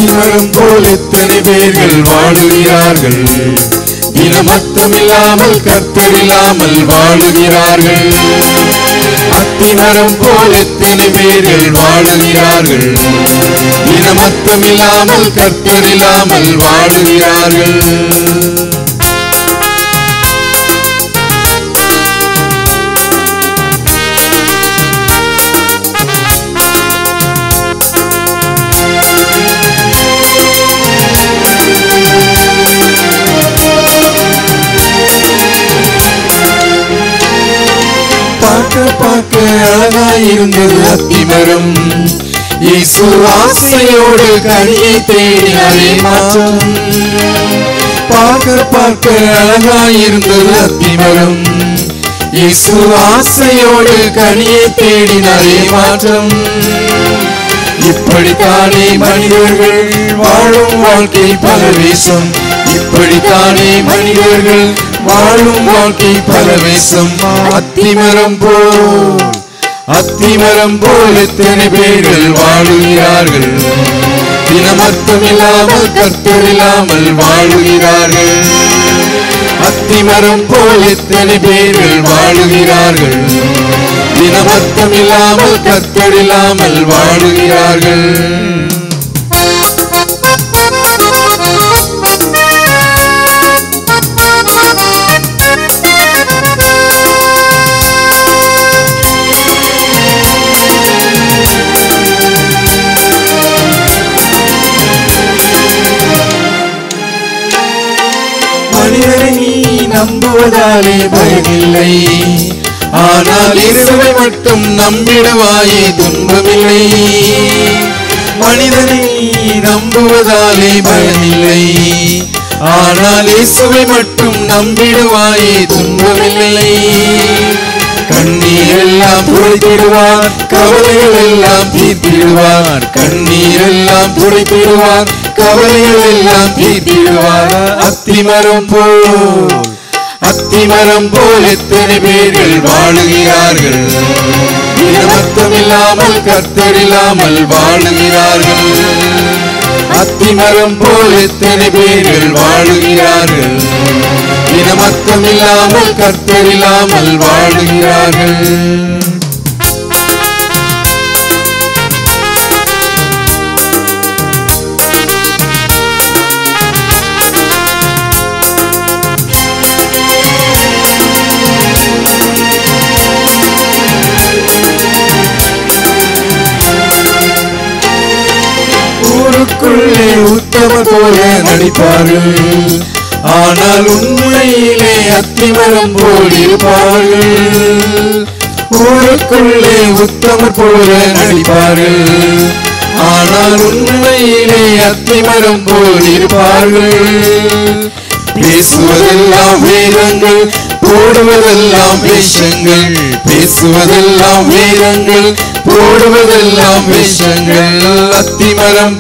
அத்திமரம் போல் எத்தனை பேர்கள் வாழுகிறார்கள். தினமத்தமில்லாமல் கர்த்தரில்லாமல் வாழுகிறார்கள். அத்திமரம் போல் எத்தனை பேர்கள் வாழுகிறார்கள். தினமத்தமில்லாமல் கர்த்தரில்லாமல் வாழுகிறார்கள். பார்க்க அழகாயிருந்தது அத்திமரம். இயேசு ஆசையோடு கனியை தேடினாரே மாற்றம். பார்க்க அழகாயிருந்தது அத்திமரம். இயேசு ஆசையோடு கனியை தேடினாரே மாற்றம். இப்படித்தானே மனிதர்கள் வாழும் வாழ்க்கை பல வேஷம். இப்படித்தானே மனிதர்கள் வாழும் வாழ்க்கை பல வேஷம். அத்திமரம் போல் எத்தனை பேர்கள் வாழுகிறார்கள். தினமத்தமில்லாமல் கர்த்தரில்லாமல் வாழுகிறார்கள். அத்திமரம் போல் எத்தனை பேர்கள் வாழுகிறார்கள். தினமத்தமில்லாமல் கர்த்தரில்லாமல் வாழுகிறார்கள். மனிதனை நீ நம்புவதாலே பயமில்லை. ஆனால் இயேசுவை மட்டும் நம்பிடுவாயே துன்பமில்லை. மனிதனை நம்புவதாலே பயமில்லை. ஆனால் இயேசுவை மட்டும் நம்பிடுவாயே துன்பமில்லை. கண்ணீரெல்லாம் துடைத்திடுவார், கவலைகள் எல்லாம் தீர்த்திடுவார். கண்ணீரெல்லாம் துடைத்திடுவார், கவலைகள் எல்லாம் தீர்த்திடுவார். அத்திமரம் போல் எத்தனை பேர்கள் வாழுகிறார்கள். தினமத்தமில்லாமல் கர்த்தரில்லாமல் வாழுகிறார்கள். அத்திமரம் போல் எத்தனை பேர்கள் வாழுகிறார்கள். தினமத்தமில்லாமல் கர்த்தரில்லாமல் வாழுகிறார்கள். ஊருக்குள்ளே உத்தமர் போல நடிப்பார்கள். ஆனால் உண்மையிலே அத்திமரம் போல் இருப்பார்கள். ஊருக்குள்ளே உத்தமர் போல நடிப்பார்கள். ஆனால் உண்மையிலே அத்திமரம் போல் இருப்பார்கள். பேசுவதெல்லாம் வேதங்கள், போடுவதெல்லாம் வேஷங்கள். பேசுவதெல்லாம் வேதங்கள், போடுவதெல்லாம் வேஷங்கள். அத்திமரம்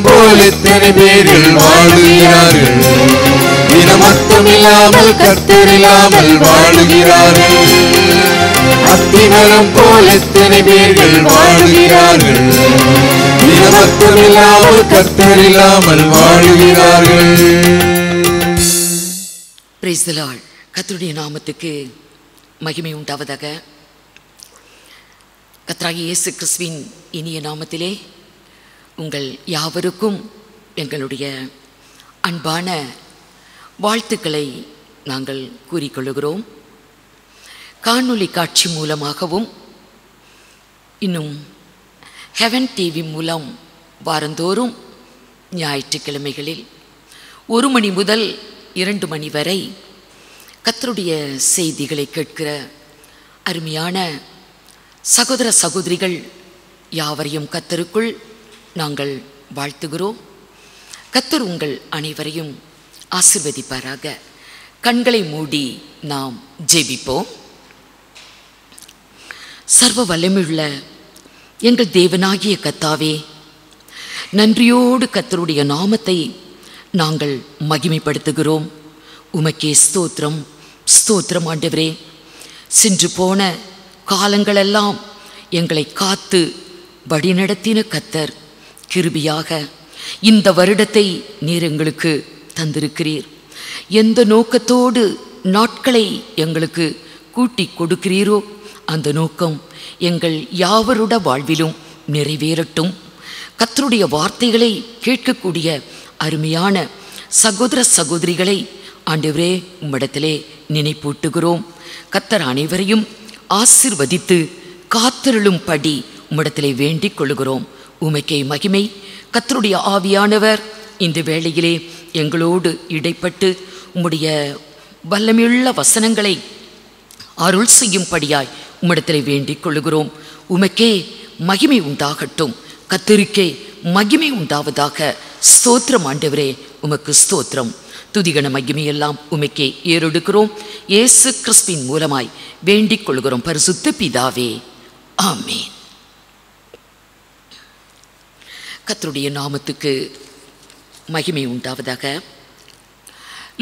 போல் எத்தனை பேர்கள் வாழுகிறார்கள். தினமத்தமில்லாமல் கர்த்தரில்லாமல் வாழுகிறார்கள். அத்திமரம் போல் எத்தனை பேர்கள் வாழுகிறார்கள். தினமத்தமில்லாமல் கர்த்தரில்லாமல் வாழுகிறார்கள். Price the Lord. கர்த்தருடைய நாமத்துக்கு மகிமை உண்டாவதாக. கர்த்தராகிய இயேசு கிறிஸ்துவின் இனிய நாமத்திலே உங்கள் யாவருக்கும் எங்களுடைய அன்பான வாழ்த்துக்களை நாங்கள் கூறிக்கொள்கிறோம். காணொளி காட்சி மூலமாகவும் இன்னும் ஹெவன் டிவி மூலம் வாரந்தோறும் ஞாயிற்றுக்கிழமைகளில் 1 மணி முதல் 2 மணி வரை கர்த்தருடைய செய்திகளை கேட்கிற அருமையான சகோதர சகோதரிகள் யாவரையும் கர்த்தருக்குள் நாங்கள் வாழ்த்துகிறோம். கர்த்தர் உங்கள் அனைவரையும் ஆசீர்வதிப்பாராக. கண்களை மூடி நாம் ஜெபிப்போம். சர்வ வல்லமையுள்ள எங்கள் தேவனாகிய கர்த்தாவே, நன்றியோடு கர்த்தருடைய நாமத்தை நாங்கள் மகிமைப்படுத்துகிறோம். உமக்கே ஸ்தோத்திரம், ஸ்தோத்திரம் ஆண்டவரே. சென்று போன காலங்களெல்லாம் எங்களை காத்து வழிநடத்தின கர்த்தர் கிருபையாக இந்த வருடத்தை நீர் எங்களுக்கு தந்திருக்கிறீர். எந்த நோக்கத்தோடு நாட்களை எங்களுக்கு கூட்டி கொடுக்கிறீரோ அந்த நோக்கம் எங்கள் யாவருட வாழ்விலும் நிறைவேறட்டும். கர்த்தருடைய வார்த்தைகளை கேட்கக்கூடிய அருமையான சகோதர சகோதரிகளை ஆண்டவரே உம்மிடத்திலே நினைப்பூட்டுகிறோம். கர்த்தர் அனைவரையும் ஆசீர்வதித்து காத்திருளும்படி உம்மிடத்திலே வேண்டிக் கொள்கிறோம். உமக்கே மகிமை. கர்த்தருடைய ஆவியானவர் இந்த வேளையிலே எங்களோடு இடைப்பட்டு உம்முடைய வல்லமையுள்ள வசனங்களை அருள் செய்யும்படியாய் உம்மிடத்திலே வேண்டிக் கொள்கிறோம். உமக்கே மகிமை உண்டாகட்டும். கர்த்தருக்கே மகிமை உண்டாவதாக. ஸ்தோத்திரம் ஆண்டவரே, உமக்கு ஸ்தோத்திரம். துதிகன மகிமையெல்லாம் உமக்கே ஏறெடுக்கிறோம். இயேசு கிறிஸ்துவின் மூலமாய் வேண்டிக் கொள்கிறோம் பரிசுத்த பிதாவே, ஆமென். கர்த்தருடைய நாமத்துக்கு மகிமை உண்டாவதாக.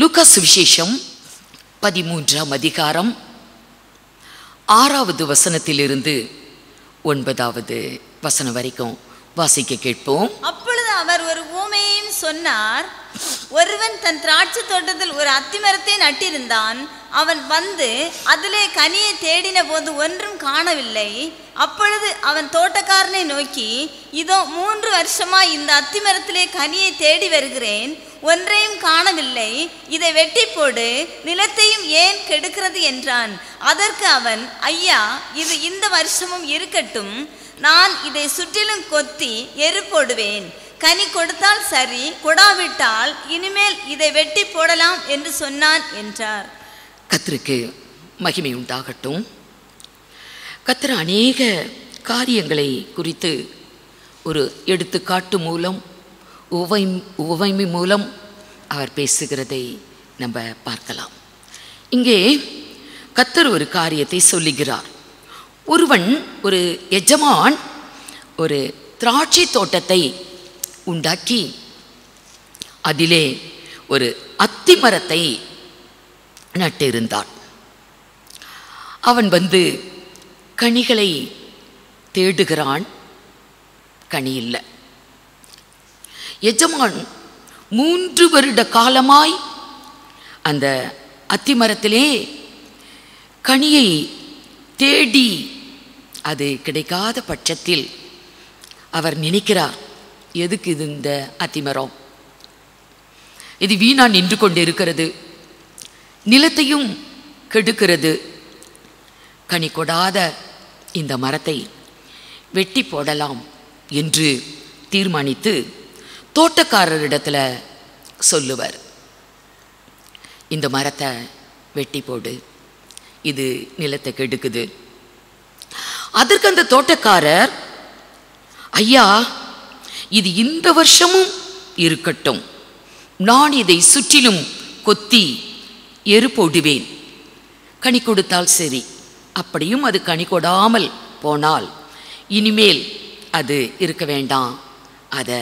லூக்கா சுவிசேஷம் 13ஆம் அதிகாரம் 6வது வசனத்திலிருந்து 9வது வசனம் வரைக்கும் வாசிக்க கேட்போம். அப்பொழுது அவர் ஒரு ஊமையையும் சொன்னார். ஒருவன் தன் திராட்சை தோட்டத்தில் ஒரு அத்திமரத்தை நட்டிருந்தான். அவன் வந்து அதிலே கனியை தேடின போது ஒன்றும் காணவில்லை. அப்பொழுது அவன் தோட்டக்காரனை நோக்கி, இதோ 3 வருஷமாய் இந்த அத்திமரத்திலே கனியை தேடி வருகிறேன், ஒன்றையும் காணவில்லை. இதை வெட்டி போடு, நிலத்தையும் ஏன் கெடுக்கிறது என்றான். அதற்கு அவன், ஐயா, இது இந்த வருஷமும் இருக்கட்டும். நான் இதை சுற்றிலும் கொத்தி எரு போடுவேன். கனி கொடுத்தால் சரி, கொடாவிட்டால் இனிமேல் இதை வெட்டி போடலாம் என்று சொன்னான் என்றார். கர்த்தருக்கு மகிமை உண்டாகட்டும். கர்த்தர் அநேக காரியங்களை குறித்து ஒரு எடுத்துக்காட்டு மூலம் உவமை மூலம் அவர் பேசுகிறதை நம்ம பார்க்கலாம். இங்கே கர்த்தர் ஒரு காரியத்தை சொல்லுகிறார். ஒரு எஜமான் ஒரு திராட்சை தோட்டத்தை உண்டாக்கி அதிலே ஒரு அத்திமரத்தை நட்டிருந்தான். அவன் வந்து கனிகளை தேடுகிறான், கனி இல்லை. எஜமான் 3 வருட காலமாய் அந்த அத்திமரத்திலே கனியை தேடி அது கிடைக்காத பட்சத்தில் அவர் நினைக்கிறார், எதுக்கு இது இந்த அத்திமரம், இது வீணா நின்று கொண்டு இருக்கிறது, நிலத்தையும் கெடுக்கிறது, கனி கொடாத இந்த மரத்தை வெட்டி போடலாம் என்று தீர்மானித்து தோட்டக்காரரிடத்துல சொல்லுவார், இந்த மரத்தை வெட்டி போடு, இது நிலத்தை கெடுக்குது. அதற்கு அந்த தோட்டக்காரர், ஐயா, இது இந்த வருஷமும் இருக்கட்டும், நான் இதை சுற்றிலும் கொத்தி எரு போடுவேன், கனி கொடுத்தால் சரி, அப்படியும் அது கனி கொடாமல் போனால் இனிமேல் அது இருக்க வேண்டாம், அதை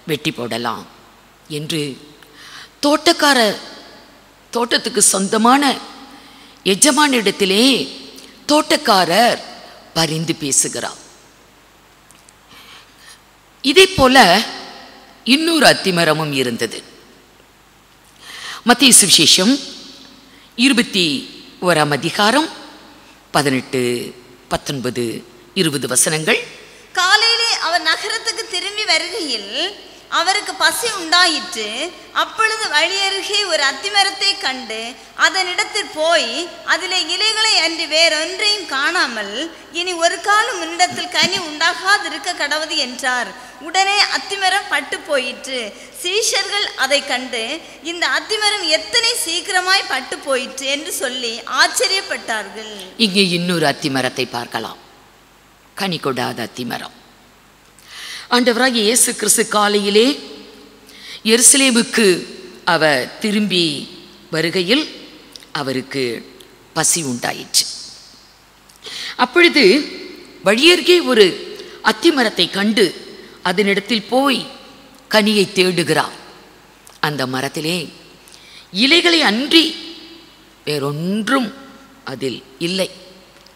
வெட்டி போடலாம் என்று தோட்டத்துக்கு சொந்தமான எஜமானிடத்திலே தோட்டக்காரர் பரிந்து பேசுகிறார். இதே போல இன்னொரு அத்திமரமும் இருந்தது. மத்தேயு சுவிசேஷம் 21ஆம் அதிகாரம் 18, 19, 20 வசனங்கள். காலையிலே அவர் நகரத்துக்கு திரும்பி வருகையில் அவருக்கு பசி உண்டாயிற்று. அப்பொழுது வழியருகே ஒரு அத்திமரத்தை கண்டு அதனிடத்தில் போய் அதிலே இலைகளை அன்றி வேறொன்றையும் காணாமல், இனி ஒரு காலம் முன்னிடத்தில் கனி உண்டாகாதிருக்க கடவுது என்றார். உடனே அத்திமரம் பட்டு போயிற்று. சீஷர்கள் அதை கண்டு, இந்த அத்திமரம் எத்தனை சீக்கிரமாய் பட்டு போயிற்று என்று சொல்லி ஆச்சரியப்பட்டார்கள். இங்கே இன்னொரு அத்திமரத்தை பார்க்கலாம், கனி கொடாத அத்திமரம். ஆண்டவராகிய இயேசு கிறிஸ்து காலையிலே எருசலேமுக்கு அவர் திரும்பி வருகையில் அவருக்கு பசி உண்டாயிற்று. அப்பொழுது வழியருகே ஒரு அத்திமரத்தை கண்டு அதனிடத்தில் போய் கனியை தேடுகிறார். அந்த மரத்திலே இலைகளை அன்றி வேறொன்றும் அதில் இல்லை,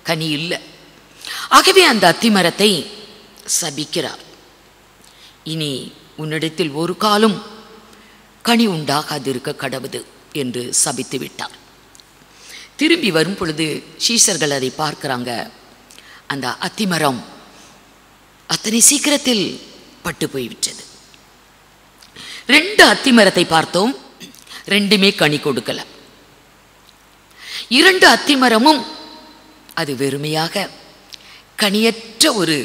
கனி இல்லை. ஆகவே அந்த அத்திமரத்தை சபிக்கிறார். இனி உன்னிடத்தில் ஒரு காலும் கனி உண்டாகாதிருக்க கடவுது என்று சபித்து விட்டார். திரும்பி வரும் பொழுது சீஷர்கள் அதை பார்க்கிறாங்க. அந்த அத்திமரம் அத்தனை சீக்கிரத்தில் பட்டு போய்விட்டது. 2 அத்திமரத்தை பார்த்தோம், 2மே கனி கொடுக்கல. 2 அத்திமரமும் அது வெறுமையாக கனியற்ற ஒரு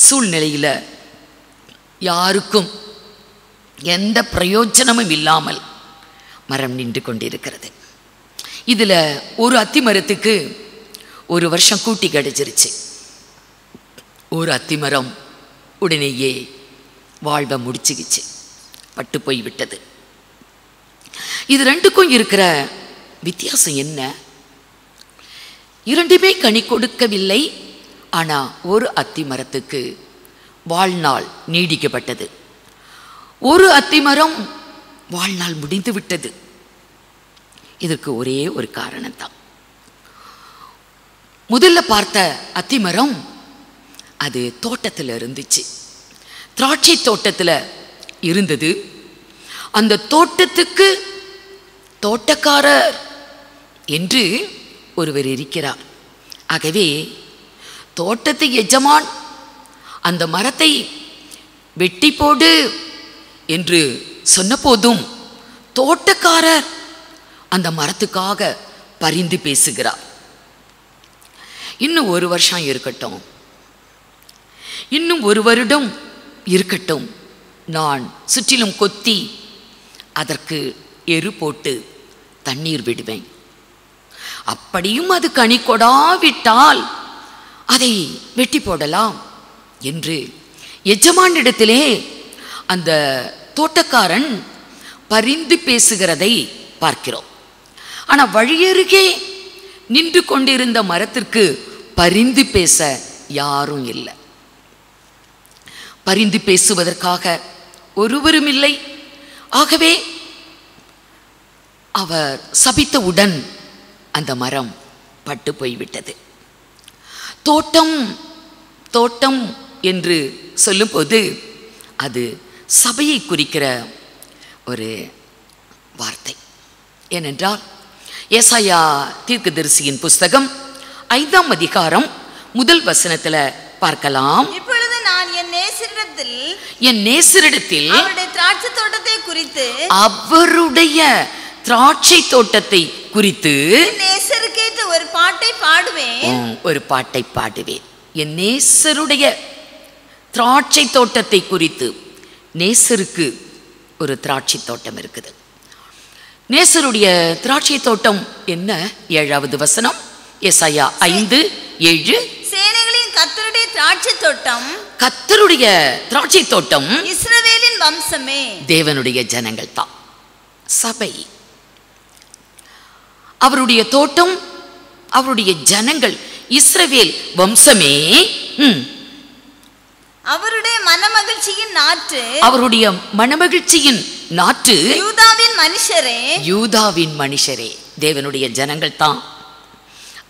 சூழ்நிலையில யாருக்கும் எந்த பிரயோஜனமும் இல்லாமல் மரம் நின்று கொண்டிருக்கிறது. இதுல ஒரு அத்திமரத்துக்கு 1 வருஷம் கூட்டி கிடைச்சிருச்சு. ஒரு அத்திமரம் உடனேயே வாழ்வை முடிச்சுக்கிச்சு, பட்டு போய்விட்டது. இது 2க்கும் இருக்கிற வித்தியாசம் என்ன? 2மே கனி கொடுக்கவில்லை. ஆனா ஒரு அத்திமரத்துக்கு வாழ்நாள் நீடிக்கப்பட்டது, ஒரு அத்திமரம் வாழ்நாள் முடிந்து விட்டது. இதற்கு ஒரே ஒரு காரணம்தான். முதல்ல பார்த்த அத்திமரம் அது தோட்டத்தில் இருந்துச்சு, திராட்சை தோட்டத்தில் இருந்தது. அந்த தோட்டத்துக்கு தோட்டக்காரர் என்று ஒருவர் இருக்கிறார். ஆகவே தோட்டத்து எஜமான் அந்த மரத்தை வெட்டி போடு என்று சொன்ன போதும் தோட்டக்காரர் அந்த மரத்துக்காக பரிந்து பேசுகிறார். இன்னும் 1 வருஷம் இருக்கட்டும், இன்னும் 1 வருடம் இருக்கட்டும், நான் சுற்றிலும் கொத்தி அதற்கு எரு போட்டு தண்ணீர் விடுவேன். அப்படியும் அது கனி கொடாவிட்டால் அதை வெட்டி போடலாம் என்று எஜமானிடத்திலே அந்த தோட்டக்காரன் பரிந்து பேசுகிறதை பார்க்கிறோம். ஆனால் வழியருகே நின்று கொண்டிருந்த மரத்திற்கு பரிந்து பேச யாரும் இல்லை. பரிந்து பேசுவதற்காக ஒருவரும் இல்லை. ஆகவே அவர் சபித்தவுடன் அந்த மரம் பட்டு போய்விட்டது. தோட்டம் தோட்டம் என்று சொல்லும்போது அது சபையை குறிக்கிற ஒரு வார்த்தை. ஏனென்றால் ஏசாயா தீர்க்கதரிசியின் புஸ்தகம் 5ஆம் அதிகாரம் 1 வசனத்தில் பார்க்கலாம். இப்பொழுது நான் என் நேசரிடத்தில் அவருடைய திராட்சை தோட்டத்தை குறித்து திராட்சை தோட்டத்தை குறித்து நேசருக்கேற்ற ஒரு பாட்டை பாடுவேன். என் நேசருடைய திராட்சை தோட்டத்தை குறித்து. நேசருக்கு ஒரு திராட்சை தோட்டம் இருக்குது. நேசருடைய திராட்சை தோட்டம் என்ன? 7வது வசனம், ஏசாயா 5:7. சேனைகளின் கர்த்தருடைய திராட்சை தோட்டம், கர்த்தருடைய திராட்சை தோட்டம் இஸ்ரவேலின் வம்சமே. தேவனுடைய ஜனங்கள் தான் சபை. அவருடைய தோட்டம், அவருடைய ஜனங்கள், இஸ்ரவேல் வம்சமே. அவருடைய மனமகிழ்ச்சியின் நாற்று, அவருடைய மனமகிழ்ச்சியின் நாற்று யூதாவின் மனுஷரே. தேவனுடைய ஜனங்கள் தான்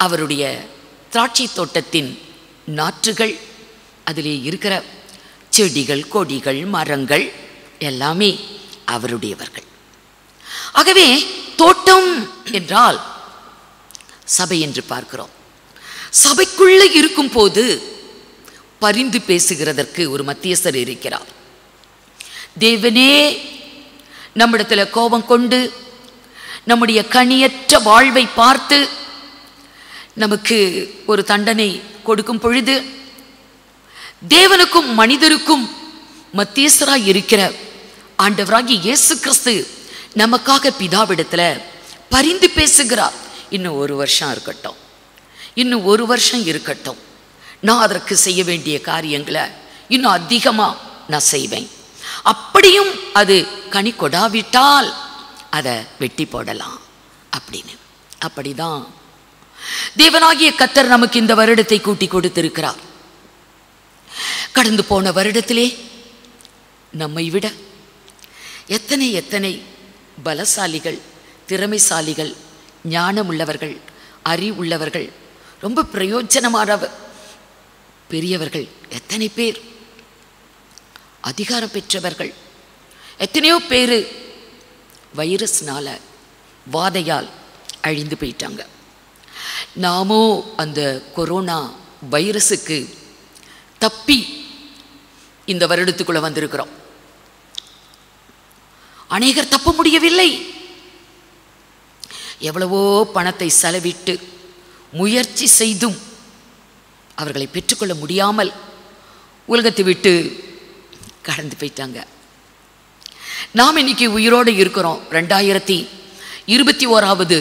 அவருடைய திராட்சை தோட்டத்தின் நாற்றுகள். அதிலே இருக்கிற செடிகள், கொடிகள், மரங்கள் எல்லாமே அவருடையவர்கள். ஆகவே தோட்டம் என்றால் சபை என்று பார்க்கிறோம். சபைக்குள்ள இருக்கும் போது பரிந்து பேசுகிறதற்கு ஒரு மத்தியஸ்தர் இருக்கிறார். தேவனே நம்மிடத்தில் கோபம் கொண்டு நம்முடைய கனியற்ற வாழ்வை பார்த்து நமக்கு ஒரு தண்டனை கொடுக்கும் பொழுது தேவனுக்கும் மனிதருக்கும் மத்தியஸ்தராய் இருக்கிற ஆண்டவராகிய இயேசு கிறிஸ்து நமக்காக பிதாவிடத்தில் பரிந்து பேசுகிறார். இன்னும் 1 வருஷம் இருக்கட்டும், இன்னும் 1 வருஷம் இருக்கட்டும், நான் அதற்கு செய்ய வேண்டிய காரியங்களை இன்னும் அதிகமாக நான் செய்வேன். அப்படியும் அது கனி கொடாவிட்டால் அதை வெட்டி போடலாம் அப்படின்னு. அப்படிதான் தேவனாகிய கர்த்தர் நமக்கு இந்த வருடத்தை கூட்டி கொடுத்திருக்கிறார். கடந்து போன வருடத்திலே நம்மை விட எத்தனை எத்தனை பலசாலிகள், திறமைசாலிகள், ஞானமுள்ளவர்கள், அறிவுள்ளவர்கள், ரொம்ப பிரயோஜனமான பெரியவர்கள் எத்தனை பேர் அதிகாரம் பெற்றவர்கள். எத்தனையோ பேர் வைரஸ்னால வாதையால் அழிந்து போயிட்டாங்க. நாமோ அந்த கொரோனா வைரஸுக்கு தப்பி இந்த வருடத்துக்குள்ள வந்திருக்கிறோம். அநேகர் தப்ப முடியவில்லை. எவ்வளவோ பணத்தை செலவிட்டு முயற்சி செய்தும் அவர்களை பெற்றுக்கொள்ள முடியாமல் உலகத்தை விட்டு கடந்து போயிட்டாங்க. நாம் இன்னைக்கு உயிரோடு இருக்கிறோம். 2021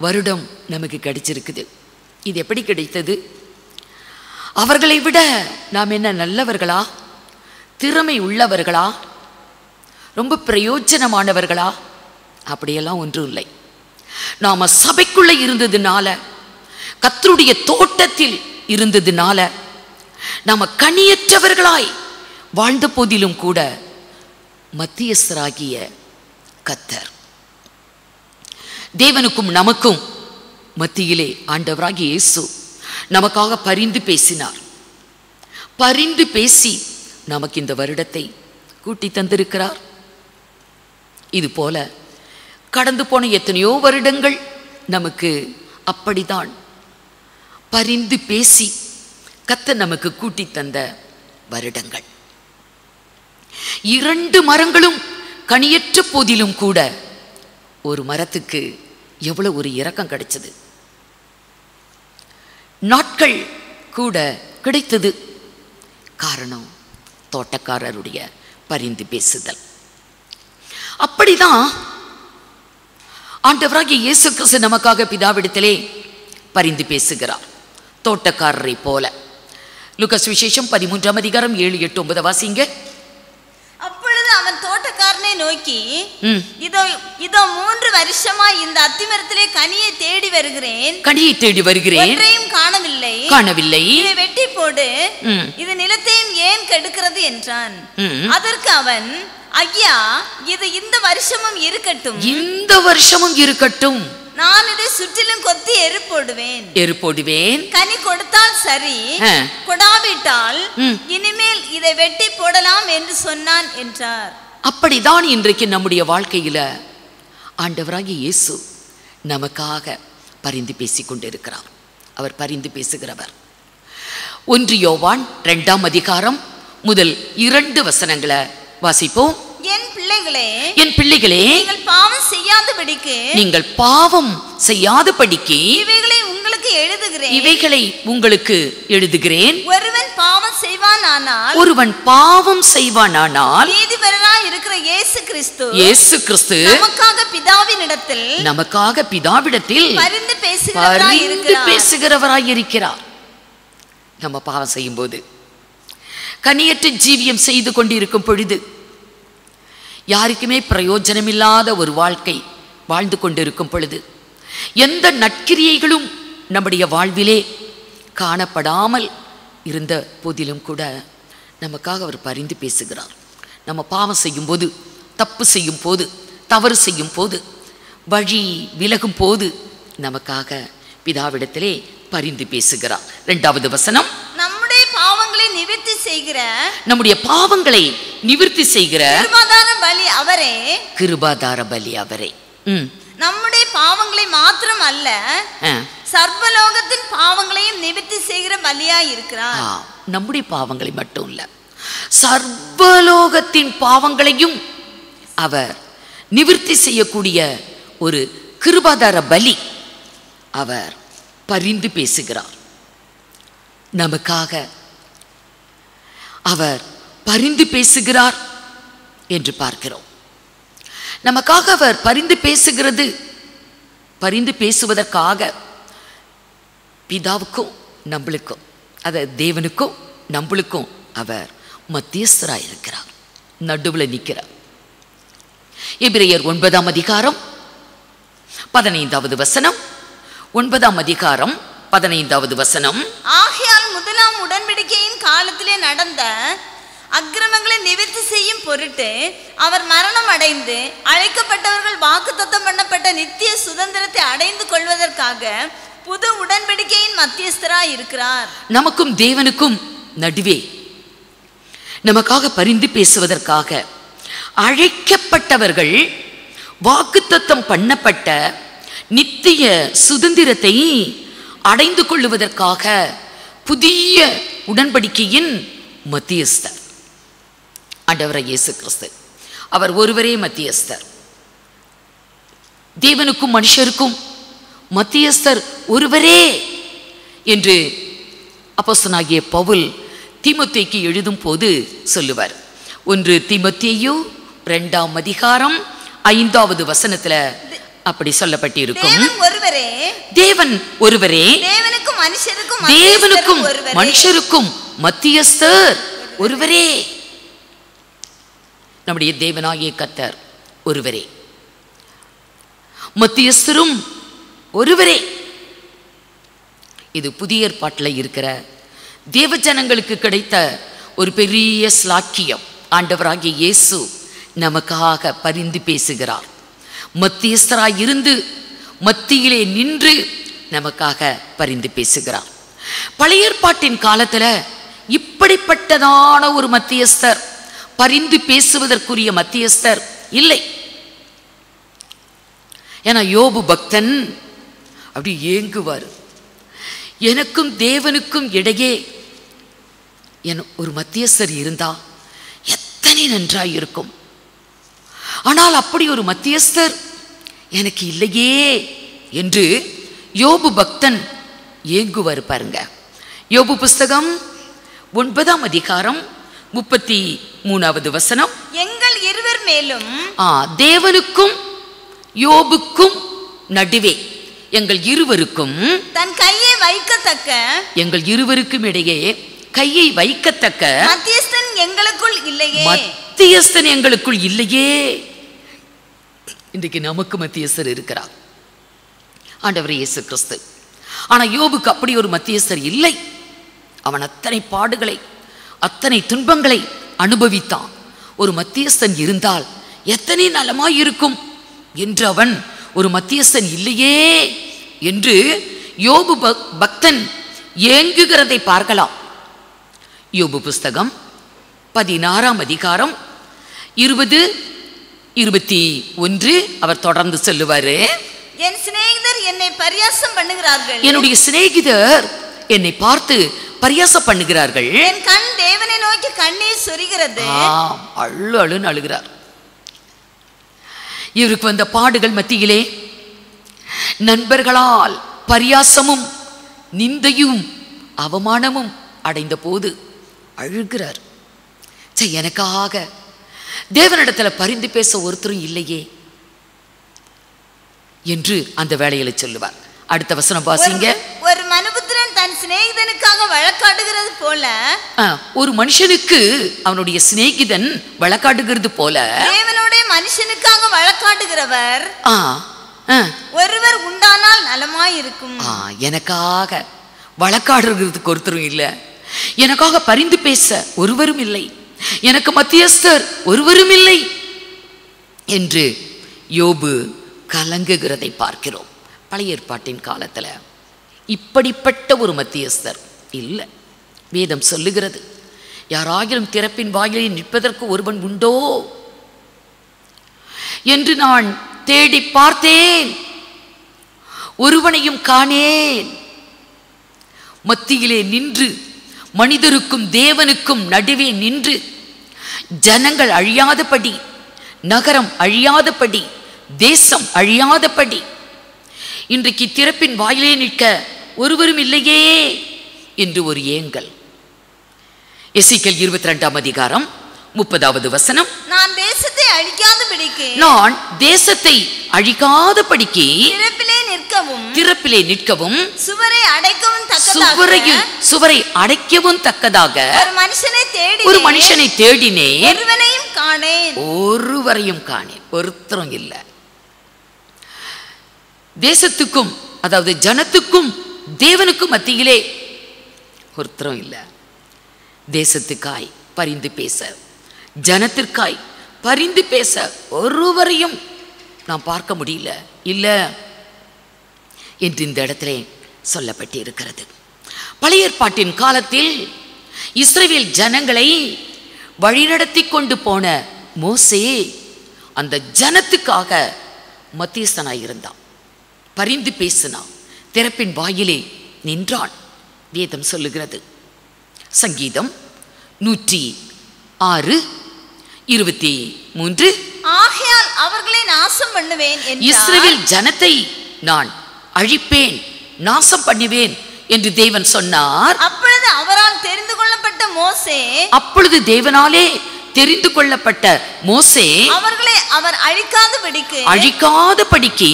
வருடம் நமக்கு கிடைச்சிருக்குது. இது எப்படி கிடைத்தது? அவர்களை விட நாம் என்ன நல்லவர்களா, திறமை உள்ளவர்களா, ரொம்ப பிரயோஜனமானவர்களா? அப்படியெல்லாம் ஒன்றும் இல்லை. நாம சபைக்குள்ள இருந்ததுனால, கர்த்தருடைய தோட்டத்தில் இருந்ததுனால, நாம கனியற்றவர்களாய் வாழ்ந்த போதிலும் கூட மத்தியஸ்தராகிய கர்த்தர் தேவனுக்கும் நமக்கும் மத்தியிலே ஆண்டவராகிய இயேசு நமக்காக பரிந்து பேசினார். பரிந்து பேசி நமக்கு இந்த வருடத்தை கூட்டி தந்திருக்கிறார். இது போல கடந்து போன எத்தனையோ வருடங்கள் நமக்கு அப்படிதான் பரிந்து பேசி கர்த்தர் நமக்கு கூட்டி தந்த வருடங்கள். 2 மரங்களும் கனியற்ற போதிலும் கூட ஒரு மரத்துக்கு எவ்வளவு ஒரு இரக்கம் கிடைச்சது. நாட்கள் கூட கிடைத்தது. காரணம் தோட்டக்காரருடைய பரிந்து பேசுதல். அப்படிதான் ஆண்டவராகிய இயேசு கிறிஸ்து நமக்காக பிதாவிடத்திலே பரிந்து பேசுகிறார், தோட்டக்காரரை போல. லூக்கா சுவிசேஷம் 13 7, 8, 9 வாசிங்க. அப்பொழுது அவன் தோட்டக்காரனை நோக்கி, இதோ 3 வருஷமா இந்த அத்திமரத்திலே கனியை தேடி வருகிறேன், ஒன்றையும் காணவில்லை. இதை வெட்டி போடு, இது நிலத்தையும் ஏன் கெடுக்கிறது என்றான். அதற்கு அவன், ஐயா, இது இந்த வருஷமும் இருக்கட்டும், நான் இதை சுற்றிலும் கொத்தி எரு போடுவேன். கனி கொடுத்தால் சரி, கொடாவிட்டால் இனிமேல் இதை வெட்டி போடலாம் என்று சொன்னான் என்றார். அப்படிதான் இன்றைக்கு நம்முடைய வாழ்க்கையில ஆண்டவராகிய இயேசு நமக்காக பரிந்து பேசிக் கொண்டிருக்கிறார். அவர் பரிந்து பேசுகிறவர். 1 யோவான் 2 முதல் 2 வசனங்களை வாசிப்போம். என் பிள்ளைகளே, நீங்கள் பாவம் செய்யாதபடிக்கு இவைகளை உங்களுக்கு எழுதுகிறேன். ஒருவன் பாவம் செய்வானானால் நீதிபரராய் இருக்கிற இயேசு கிறிஸ்து நமக்காக பிதாவிடத்தில் பரிந்து பேசுகிறவராய் இருக்கிறார். நம்ம பாவம் செய்யும் போது, கனியற்ற ஜீவியம் செய்து கொண்டிருக்கும் பொழுது, யாருக்குமே பிரயோஜனமில்லாத ஒரு வாழ்க்கை வாழ்ந்து கொண்டிருக்கும் பொழுது, எந்த நற்கிரியைகளும் நம்முடைய வாழ்விலே காணப்படாமல் இருந்த போதிலும் கூட நமக்காக அவர் பரிந்து பேசுகிறார். நம்ம பாவம் செய்யும் போது, தப்பு செய்யும் போது, தவறு செய்யும் போது, வழி விலகும் போது நமக்காக பிதாவிடத்திலே பரிந்து பேசுகிறார். 2வது வசனம், நம்முடைய பாவங்களை நிவர்த்தி செய்கிற கிருபாதார பலி அவரே. நம்முடைய பாவங்களை மாத்திரம் அல்ல, சர்வலோகத்தின் பாவங்களையும் நிவர்த்தி செய்கிற பலியாய் இருக்கிறார். நம்முடைய பாவங்களை மட்டும் இல்ல, சர்வலோகத்தின் பாவங்களையும் அவர் நிவர்த்தி செய்யக்கூடிய ஒரு கிருபாதார பலி அவர் பரிந்து பேசுகிறார். நமக்காக அவர் பரிந்து பேசுகிறார் என்று பார்க்கிறோம். நமக்காக அவர் பரிந்து பேசுவதற்காக பிதாவுக்கும் நம்மளுக்கும், அதாவது தேவனுக்கும் நம்மளுக்கும் அவர் மத்தியஸ்தராய் இருக்கிறார், நடுவில் நிற்கிறார். எபிரேயர் 9 15 வசனம். 9 15 வசனம். ஆகையால் முதலாம் உடன்படிக்கையின் காலத்திலே நடந்த அக்கிரமங்களை நிவர்த்தி செய்யும் பொருட்டு அவர் மரணம் அடைந்து அழைக்கப்பட்டவர்கள் வாக்குத்தத்தம் பண்ணப்பட்ட நித்திய சுதந்திரத்தை அடைந்து கொள்வதற்காக புது உடன்படிக்கையின் மத்தியஸ்தராய் இருக்கிறார். நமக்கும் தேவனுக்கும் நடுவே நமக்காக பரிந்து பேசுவதற்காக அழைக்கப்பட்டவர்கள் வாக்குத்தத்தம் பண்ணப்பட்ட நித்திய சுதந்திரத்தை அடைந்து கொள்ளுவதற்காக புதிய உடன்படிக்கையின் மத்தியஸ்தர் ஆண்டவராகிய இயேசு கிறிஸ்து. அவர் ஒருவரே மத்தியஸ்தர். தேவனுக்கும் மனுஷருக்கும் மத்தியஸ்தர் ஒருவரே என்று அப்போஸ்தலனாகிய பவுல் தீமோத்தேயுக்கு எழுதும் போது சொல்லுவார். 1 தீமோத்தேயு 2ஆம் அதிகாரம் 5வது வசனத்துல அப்படி சொல்லப்பட்டிருக்கும். தேவன் ஒருவரே, தேவனுக்கும் மனுஷருக்கும் மத்தியஸ்தர் ஒருவரே. நம்முடைய தேவனாகிய கர்த்தர் ஒருவரே, மத்தியஸ்தரும் ஒருவரே. இது புதிய ஏற்பாட்டில் இருக்கிற தேவ ஜனங்களுக்கு கிடைத்த ஒரு பெரிய ஸ்லாக்கியம். ஆண்டவராகிய இயேசு நமக்காக பரிந்து பேசுகிறார். மத்தியஸ்தராய் இருந்து மத்தியிலே நின்று நமக்காக பரிந்து பேசுகிறார். பழைய ஏற்பாட்டின் காலத்துல இப்படிப்பட்டதான ஒரு மத்தியஸ்தர், பரிந்து பேசுவதற்குரிய மத்தியஸ்தர் இல்லை. ஏன்னா யோபு பக்தன் அப்படி ஏங்குவார், எனக்கும் தேவனுக்கும் இடையே ஒரு மத்தியஸ்தர் இருந்தா எத்தனை நன்றாய் இருக்கும். ஆனால் அப்படி ஒரு மத்தியஸ்தர் எனக்கு இல்லையே என்று யோபு பக்தன் ஏங்குவார். பாருங்க, யோபு புஸ்தகம் 9ஆம் அதிகாரம் 33வது வசனம். எங்கள் இருவர் மேலும், தேவனுக்கும் யோபுக்கும் நடுவே எங்கள் இருவருக்கும் தன் கையை வைக்கத்தக்க, எங்கள் இருவருக்கும் இடையே கையை வைக்கத்தக்க மத்தியஸ்தன் எங்களுக்குள் இல்லையே. மத்தியஸ்தன் எங்களுக்குள் இல்லையே. இன்றைக்கு நமக்கு மத்தியஸ்தர் இருக்கிறார், ஆண்டவர் இயேசு கிறிஸ்து. ஆனா யோபுக்கு அப்படி ஒரு மத்தியஸ்தர் இல்லை. அவன் அத்தனை பாடுகளை, அத்தனை துன்பங்களை அனுபவித்தான். ஒரு மத்தியஸ்தன் இருந்தால் எத்தனை நலமாய் இருக்கும் என்று அவன் ஒரு மத்தியஸ்தன் இல்லையே என்று யோபு பக்தன் ஏங்குகிறதை பார்க்கலாம். யோபு புஸ்தகம் 16ஆம் அதிகாரம் 20-21 அவர் தொடர்ந்து சொல்லுவாரு. என் சிநேகிதர் என்னை பரியாசம் பண்ணுகிறார்கள், என்னுடைய சிநேகிதர் என்னை பார்த்து பரியாசம் பண்ணுகிறார்கள். என் கண் தேவனை நோக்கி கண்ணீர் சொரிகிறது. அழுன்னு அழுகிறார். இவருக்கு வந்த பாடுகள் மத்தியிலே நண்பர்களால் பரியாசமும் நிந்தையும் அவமானமும் அடைந்த போது அழுகிறார். எனக்காக தேவனிடத்துல பரிந்து பேச ஒருத்தரும் இல்லையே என்று அந்த வேளையில சொல்லுவார். அடுத்த வசனம் வாசிங்க. ஒரு மனுபுத்திரன் தன் சிநேகிதனுக்காக வழக்காடுகிறது போல, ஒரு மனுஷனுக்கு அவனுடைய சிநேகிதன் வழக்காடுகிறது போல தேவனோட மனுஷனுக்காக வழக்காடுகிறவர் ஒருவர் உண்டானால் நலமாய் இருக்கும். எனக்காக வழக்காடுகிறதுக்கு ஒருத்தரும் இல்லை, எனக்காக பரிந்து பேச ஒருவரும் இல்லை, எனக்கு மத்தியஸ்தர் ஒருவரும் இல்லை என்று யோபு கலங்குகிறதை பார்க்கிறோம். பழைய ஏற்பாட்டின் காலத்துல இப்படிப்பட்ட ஒரு மத்தியஸ்தர் இல்லை. வேதம் சொல்லுகிறது, யாராகிலும் திறப்பின் வாயிலில் நிற்பதற்கு ஒருவன் உண்டோ என்று நான் தேடி பார்த்தேன், ஒருவனையும் காணேன். மத்தியிலே நின்று, மனிதருக்கும் தேவனுக்கும் நடுவே நின்று, ஜனங்கள் அழியாதபடி, நகரம் அழியாதபடி, தேசம் அழியாதபடி, இன்றைக்கு திறப்பின் வாயிலே நிற்க ஒருவரும் இல்லையே என்று ஒரு ஏங்கல். எசேக்கியேல் 22ஆம் அதிகாரம் 30வது வசனம். நான் தேசத்தை அழிக்காதபடிக்கு, நான் தேசத்தை அழிக்காதபடிக்கு திறப்பிலே நிற்கவும் சுவரை அடைக்கவும் தக்கதாக ஒரு மனுஷனை தேடினேன், ஒருவரையும் காணேன். ஒருத்தரும் இல்லை. தேசத்துக்கும், அதாவது ஜனத்துக்கும் தேவனுக்கும் மத்தியிலே ஒருத்தரும் இல்லை. தேசத்துக்காய் பரிந்து பேச, ஜனத்திற்காய் பரிந்து பேச ஒருவரையும் நாம் பார்க்க முடியல இல்லை என்று இந்த இடத்திலே சொல்லப்பட்டிருக்கிறது. பழைய ஏற்பாட்டின் காலத்தில் இஸ்ரவேல் ஜனங்களை வழிநடத்தி கொண்டு போன மோசே அந்த ஜனத்துக்காக மத்தியஸ்தனாய் இருந்தான், பரிந்து பேசினான், திறப்பின் வாயிலே நின்றான். வேதம் சொல்லுகிறது. சங்கீதம் 106:23, ஆகையால் அவர்களை நாசம் பண்ணுவேன் என்றார். இஸ்ரவேல் ஜனத்தை நான் அழிப்பேன், நாசம் பண்ணுவேன் என்று தேவன் சொன்னார். அப்பொழுது அவரால் தெரிந்து கொள்ளப்பட்ட மோசே, அப்பொழுது தேவனாலே தெரிந்து கொள்ளப்பட்ட மோசே அவர்களை அவர் அழிக்காதபடிக்கு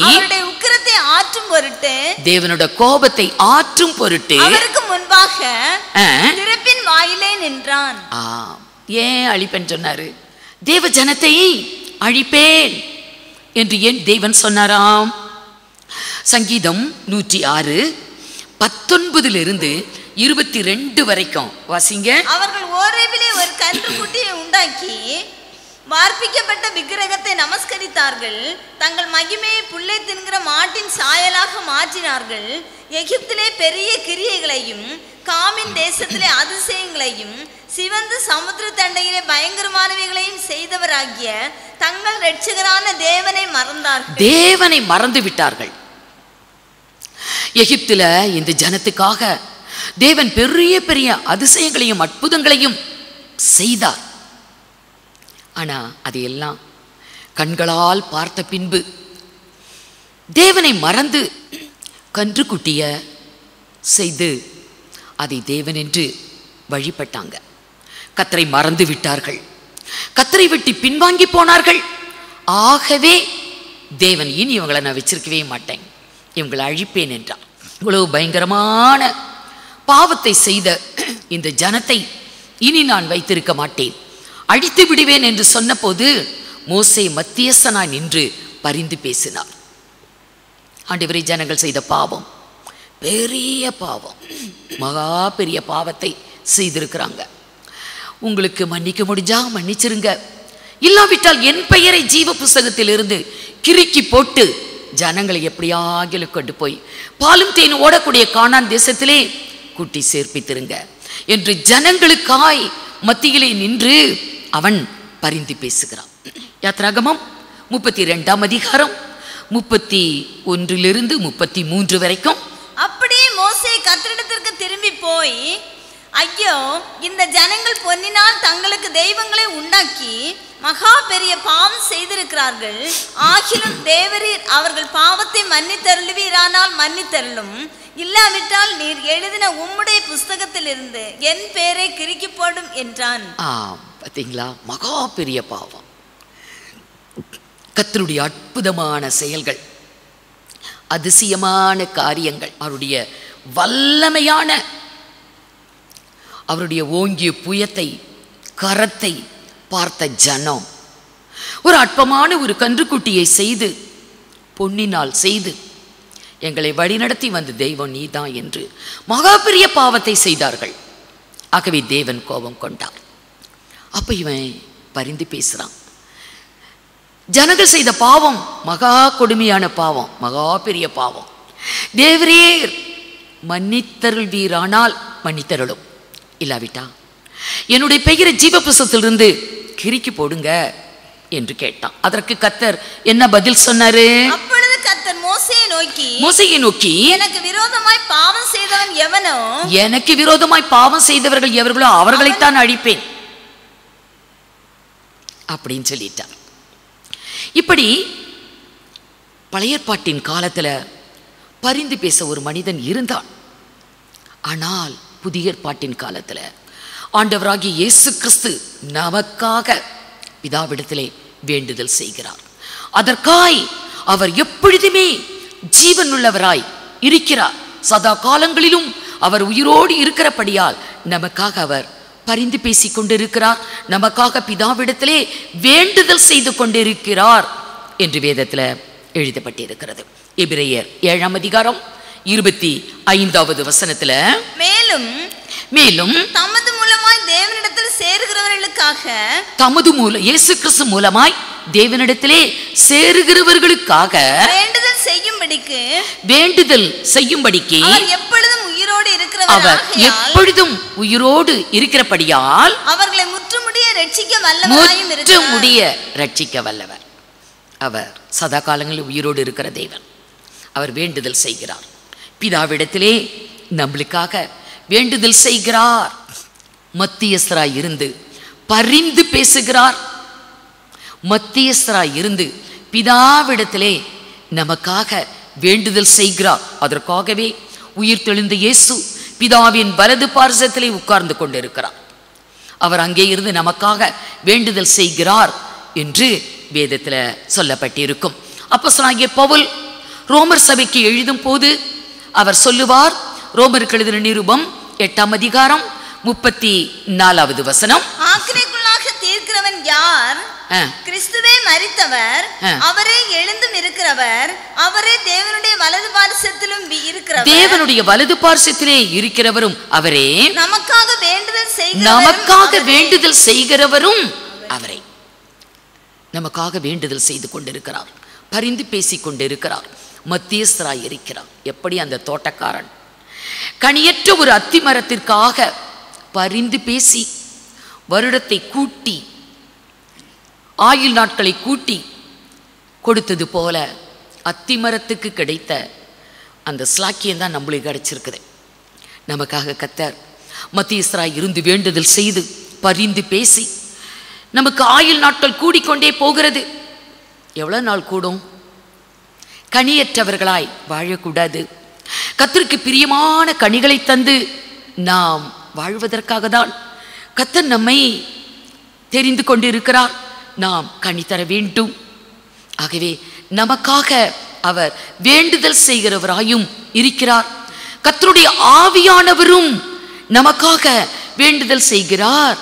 அவருடைய உக்கிரத்தை ஆற்றும் பொருட்டு, தேவனுடைய கோபத்தை ஆற்றும் பொருட்டு அவருக்கு முன்பாக திறப்பின் வாயிலே நின்றான். ஏன் அழிப்பேன் சொன்னாரு? தேவ ஜனத்தை அழிப்பேன் என்று ஏன் தேவன் சொன்னாராம்? சங்கீதம் 106:19 வரைக்கும் வாசிங்க. அவர்கள் ஓரேபிலே ஒரு கன்றுக்குட்டியை உண்டாக்கி வார்ப்பிக்கப்பட்ட விக்கிரகத்தை நமஸ்கரித்தார்கள். தங்கள் மகிமையை புல்லை தின்கிற மாட்டின் சாயலாக மாற்றினார்கள். எகிப்திலே பெரிய கிரியைகளையும் காமின் தேசத்திலே அதிசயங்களையும் சிவந்து சமுத்திர தண்டையிலே பயங்கரமானவைகளையும் செய்தவராகிய தங்கள் இரட்சகரான தேவனை மறந்து விட்டார்கள். எகிப்தில இந்த ஜனத்துக்காக தேவன் பெரிய பெரிய அதிசயங்களையும் அற்புதங்களையும் செய்தார். ஆனா அதையெல்லாம் கண்களால் பார்த்த பின்பு தேவனை மறந்து கன்றுக்குட்டிய செய்து அதை தேவன் என்று வழிபட்டாங்க. கர்த்தரை மறந்து விட்டார்கள், கர்த்தரை விட்டு பின்வாங்கி போனார்கள். ஆகவே தேவன் இனி இவங்களை நான் வச்சிருக்கவே மாட்டேன், இவங்களை அழிப்பேன் என்றார். இவ்வளவு பயங்கரமான பாவத்தை செய்த இந்த ஜனத்தை இனி நான் வைத்திருக்க மாட்டேன், அழித்து விடுவேன் என்று சொன்னபோது மோசே மத்தியஸ்தனாய் நின்று பரிந்து பேசினார். ஆண்டவரே, ஜனங்கள் செய்த பாவம் பெரிய பாவம், மகா பெரிய பாவத்தை செய்திருக்கிறாங்க. உங்களுக்கு மன்னிக்க முடிஞ்சா மன்னிச்சிருங்க, இல்லாவிட்டால் என் பெயரை ஜீவ புஸ்தகத்தில் இருந்து கிறுக்கி போட்டு ஜனங்களை எப்படியாகிலும் கொண்டு போய் பாலும் தேன் ஓடக்கூடிய கானான் தேசத்திலே கூட்டி சேர்ப்பித்திருங்க என்று ஜனங்களுக்காய் மத்தியிலே நின்று அவன் பரிந்து பேசுகிறான். யாத்ராகமம் 32:31 வரைக்கும். அப்படியே மோசே கர்த்தரிடத்திற்கு திரும்பி போய், ஐயோ, இந்த ஜனங்கள் பொன்னினால் தங்களுக்கு தெய்வங்களை உண்டாக்கி மகா பெரிய பாவம் செய்திருக்கிறார்கள். ஆகிலும் தேவரீர் அவர்கள் பாவத்தை மன்னித்தருளுவீரானால் மன்னித்தருளும், இல்லாவிட்டால் நீர் எழுதின உம்முடைய புஸ்தகத்தில் இருந்து என் பெயரை கிறுக்கி போடும் என்றான். பார்த்தீங்களா, மகா பெரிய பாவம். கர்த்தருடைய அற்புதமான செயல்கள், அதிசயமான காரியங்கள், அவருடைய வல்லமையான, அவருடைய ஓங்கிய புயத்தை கரத்தை பார்த்த ஜனம் ஒரு அற்பமான ஒரு கன்றுக்குட்டியை செய்து பொன்னினால் செய்து எங்களை வழிநடத்தி வந்த தெய்வம் நீதான் என்று மகா பெரிய பாவத்தை செய்தார்கள். ஆகவே தேவன் கோபம் கொண்டார். அப்ப இவன் பரிந்து பேசுறான். ஜனங்கள் செய்த பாவம் மகா கொடுமையான பாவம், மகா பெரிய பாவம். தேவரீர் மன்னித்தருள்வீரானால் மன்னித்தருளும், இல்லாவிட்டா என்னுடைய பெயரை ஜீவ புஸ்தகத்திலிருந்து கிறுக்கி போடுங்க என்று கேட்டான். அதற்கு கர்த்தர் என்ன பதில் சொன்னாரு? அப்பொழுது கர்த்தர் மோசேயை நோக்கி எனக்கு விரோதமாய் பாவம் செய்தவன் எவனோ, எனக்கு விரோதமாய் பாவம் செய்தவர்கள் எவர்களோ அவர்களைத்தான் அழிப்பேன் அப்படின்னு சொல்லிட்டார். இப்படி பழைய ஏற்பாட்டின் காலத்துல பரிந்து பேச ஒரு மனிதன் இருந்தான். ஆனால் புதிய ஏற்பாட்டின் காலத்துல ஆண்டவராகிய இயேசு கிறிஸ்து நமக்காக பிதாவிடத்திலே வேண்டுதல் செய்கிறார். அதற்காய் அவர் எப்பொழுதுமே ஜீவன் உள்ளவராய் இருக்கிறார். சதா காலங்களிலும் அவர் உயிரோடு இருக்கிறபடியால் நமக்காக அவர் பரிந்து பேசிக் கொண்டிருக்கிறார், நமக்காக பிதாவிடத்திலே வேண்டுதல் செய்து கொண்டிருக்கிறார் என்று வேதத்தில் எழுதப்பட்டிருக்கிறது. எபிரேயர் 7:25 மேலும் தமது மூலமாய் தேவனிடத்தில் சேருகிறவர்களுக்காக, இயேசு கிறிஸ்து மூலமாய் தேவனிடத்திலே சேருகிறவர்களுக்காக வேண்டுதல் செய்யும்படிக்கு அவர் எப்பொழுதும் உயிரோடு இருக்கிறபடியால் அவர்களை முற்றுமுடிய வல்லவராயும் இருக்கிறார். முடிய ரட்சிக்க வல்லவர். அவர் சதா காலங்களில் உயிரோடு இருக்கிற தேவன். அவர் வேண்டுதல் செய்கிறார். பிதாவிடத்திலே நம்மளுக்காக வேண்டுதல் செய்கிறார். மத்தியஸ்தராய் இருந்து பரிந்து பேசுகிறார். மத்தியஸ்தராய் இருந்து பிதாவிடத்திலே நமக்காக வேண்டுதல் செய்கிறார். அதற்காகவே உயிர் தெழுந்த இயேசு பிதாவின் வலது பார்சத்திலே உட்கார்ந்து கொண்டிருக்கிறார். அவர் அங்கே இருந்து நமக்காக வேண்டுதல் செய்கிறார் என்று வேதத்தில் சொல்லப்பட்டிருக்கும். அப்போஸ்தலனாகிய பவுல் ரோமர் சபைக்கு எழுதும் போது அவர் சொல்லுவார். ரோமருக்கு எழுதின நிருபம் 8ஆம் அதிகாரம் 34வது வசனம். ஆக்கினைக்குள்ளாக தீர்க்கிறவன் யார்? கிறிஸ்துவே மரித்தவர், அவரே எழுந்தும் இருக்கிறவர், அவரே தேவனுடைய வலது பார்சத்திலும் இருக்கிறவர். தேவனுடைய வலது பார்சத்திலே இருக்கிறவரும் அவரே. நமக்காக வேண்டுதல் செய்கிறவரும் அவரே. நமக்காக வேண்டுதல் செய்து கொண்டிருக்கிறார். பரிந்து பேசிக் கொண்டிருக்கிறார். மத்தியஸ்தராய் இருக்கிறார். எப்படி அந்த தோட்டக்காரன் கனியற்ற ஒரு அத்தி மரத்திற்காக பரிந்து பேசி வருடத்தை கூட்டி ஆயுள் நாட்களை கூட்டி கொடுத்தது போல அத்திமரத்துக்கு கிடைத்த அந்த ஸ்லாக்கியம் தான் நம்மளுக்கு கிடைச்சிருக்குது. நமக்காக கர்த்தர் மத்தியஸ்தராய் இருந்து வேண்டுதல் செய்து பரிந்து பேசி நமக்கு ஆயுள் நாட்கள் கூடிக்கொண்டே போகிறது. எவ்வளவு நாள் கூடும்? கனியற்றவர்களாய் வாழக்கூடாது. கர்த்தருக்கு பிரியமான கனிகளை தந்து நாம் வாழ்வதற்காக தான் கர்த்தர் நம்மை தெரிந்து கொண்டிருக்கிறார். நாம் கனி தர வேண்டும். ஆகவே நமக்காக அவர் வேண்டுதல் செய்கிறவராயும் இருக்கிறார். கர்த்தருடைய ஆவியானவரும் நமக்காக வேண்டுதல் செய்கிறார்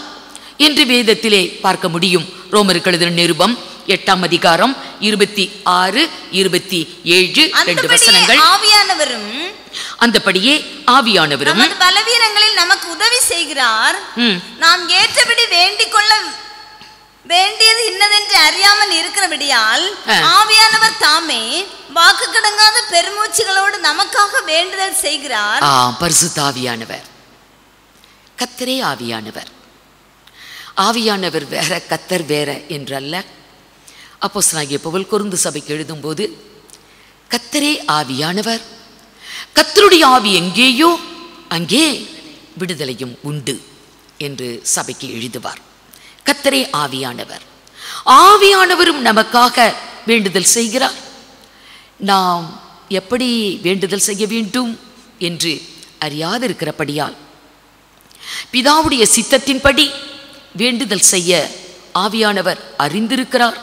என்று வேதத்திலே பார்க்க முடியும். ரோமருக்கு எழுதின நிருபம் 8ஆம் அதிகாரம் 26, 27 2 வசனங்கள். ஆவியானவரும் அந்தபடியே ஆவியானவரும் நமது பலவீனங்களில் நமக்கு உதவி செய்கிறார். நாம் ஏற்றபடி வேண்டிக் கொள்ள வேண்டியது இன்னதென்று அறியாமல் இருக்கிறபடியால் ஆவியானவர் தாமே வாக்கு கடங்காத பெருமூச்சுகளோடு நமக்காக வேண்டுதல் செய்கிறார். பரிசுத்த ஆவியானவர். கர்த்தரே ஆவியானவர். ஆவியானவர் வேற, கர்த்தர் வேற என்றல்ல. அப்போஸ்தலனாகிய பவுல் கொரிந்து சபைக்கு எழுதும்போது கர்த்தரே ஆவியானவர், கர்த்தருடைய ஆவி எங்கேயோ அங்கே விடுதலையும் உண்டு என்று சபைக்கு எழுதுவார். கர்த்தரே ஆவியானவர். ஆவியானவரும் நமக்காக வேண்டுதல் செய்கிறார். நாம் எப்படி வேண்டுதல் செய்ய வேண்டும் என்று அறியாதிருக்கிறபடியால் பிதாவுடைய சித்தத்தின்படி வேண்டுதல் செய்ய ஆவியானவர் அறிந்திருக்கிறார்.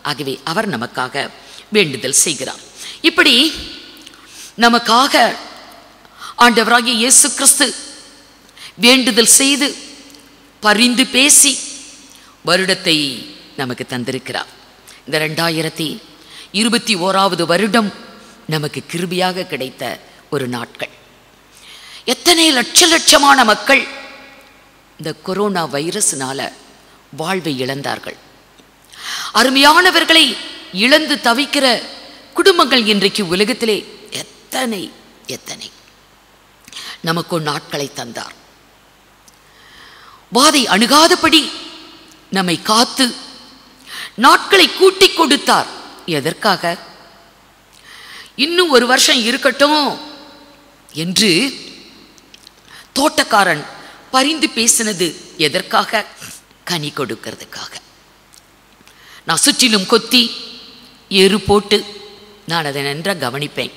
ஆகவே அவர் நமக்காக வேண்டுதல் செய்கிறார். இப்படி நமக்காக ஆண்டவராகிய இயேசு கிறிஸ்து வேண்டுதல் செய்து பரிந்து பேசி வருடத்தை நமக்கு தந்திருக்கிறார். இந்த 2021வது வருடம் நமக்கு கிருபையாக கிடைத்த ஒரு நாட்கள். எத்தனை லட்சமான மக்கள் இந்த கொரோனா வைரஸ்னால வாழ்வை இழந்தார்கள். அருமையானவர்களை இழந்து தவிக்கிற குடும்பங்கள் இன்றைக்கு உலகத்திலே எத்தனை எத்தனை. நமக்கு நாட்களை தந்தார். வாதை அணுகாதபடி நம்மை காத்து நாட்களை கூட்டி கொடுத்தார். எதற்காக? இன்னும் ஒரு வருஷம் இருக்கட்டும் என்று தோட்டக்காரன் பரிந்து பேசினது எதற்காக? கனி கொடுக்கிறதுக்காக. நான் சுற்றிலும் கொத்தி எரு போட்டு நான் அதை நன்றாக கவனிப்பேன்.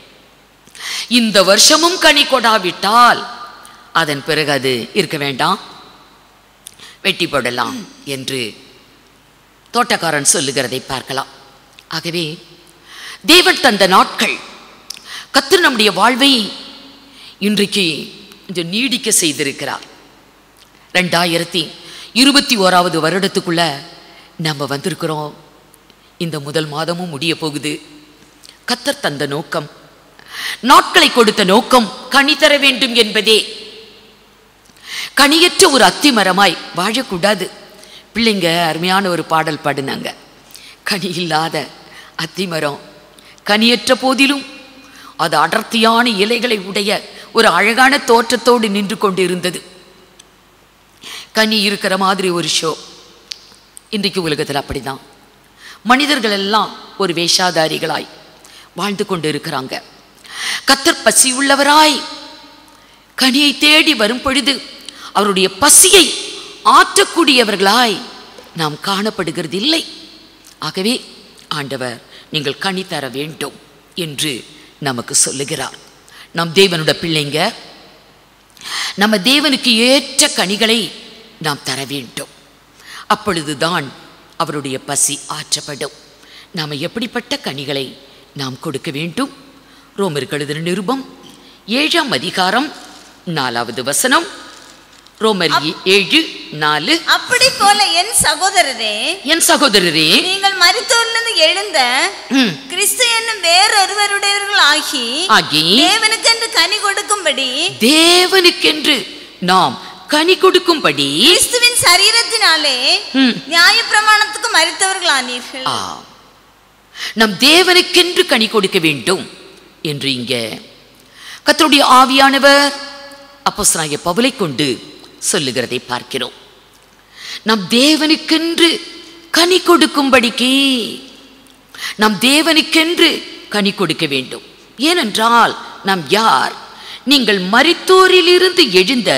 இந்த வருஷமும் கனி கொடாவிட்டால் அதன் பிறகு அது இருக்க வேண்டாம், வெட்டி போடலாம் என்று தோட்டக்காரன் சொல்லுகிறதை பார்க்கலாம். ஆகவே தேவன் தந்த நாட்கள் கர்த்தர் நம்முடைய வாழ்வை இன்றைக்கு கொஞ்சம் நீடிக்க செய்திருக்கிறார். 2021வது வருடத்துக்குள்ள நம்ம வந்திருக்கிறோம். இந்த முதல் மாதமும் முடிய போகுது. கர்த்தர் தந்த நோக்கம், நாட்களை கொடுத்த நோக்கம் கனி தர வேண்டும் என்பதே. கனியற்ற ஒரு அத்தி மரமாய் வாழக்கூடாது. பிள்ளைங்க அருமையான ஒரு பாடல் பாடினாங்க. கனி இல்லாத அத்தி மரம், கனியற்ற போதிலும் அது அடர்த்தியான இலைகளை உடைய ஒரு அழகான தோற்றத்தோடு நின்று கொண்டு இருந்தது. கனி இருக்கிற மாதிரி ஒரு ஷோ. இன்றைக்கு உலகத்தில் அப்படிதான். மனிதர்கள் எல்லாம் ஒரு வேஷாதாரிகளாய் வாழ்ந்து கொண்டு இருக்கிறாங்க. கர்த்தர் பசி உள்ளவராய் கனியை தேடி வரும் பொழுது அவருடைய பசியை ஆற்றக்கூடியவர்களாய் நாம் காணப்படுகிறது இல்லை. ஆகவே ஆண்டவர் நீங்கள் கனி தர வேண்டும் என்று நமக்கு சொல்லுகிறார். நம் தேவனுடைய பிள்ளைங்க, நம்ம தேவனுக்கு ஏற்ற கனிகளை நாம் தர வேண்டும். அப்பொழுதுதான் அவருடைய பசி ஆற்றப்படும். நாம் எப்படிப்பட்ட கனிகளை நாம் கொடுக்க வேண்டும்? ரோமருக்கு எழுதின நிருபம் 7ஆம் அதிகாரம் 4வது வசனம். ரோமர் 7:4. அப்படி போல என் சகோதரரே, நீங்கள் மரித்தோரிலிருந்து எழுந்த கிறிஸ்து என்னும் வேறொருவருடையவர்கள் ஆகி தேவனுக்கென்று நாம் கனி கொடுக்கும்படி கிறிஸ்துவின் சரீரத்தினாலே நியாயப்பிரமாணத்துக்கு மரித்தவர்கள் ஆனீர்கள். நம் தேவனுக்கென்று கனி கொடுக்க வேண்டும் என்று இங்க கர்த்தருடைய ஆவியானவர் அப்போஸ்தலனாகிய பவுலை கொண்டு சொல்லுகிறதை பார்க்கிறோம். நம் தேவனுக்கென்று கனி கொடுக்கும்படிக்கு நம் தேவனுக்கென்று கனி கொடுக்க வேண்டும். ஏனென்றால் நாம் யார்? நீங்கள் மரித்தோரிலிருந்து எழுந்த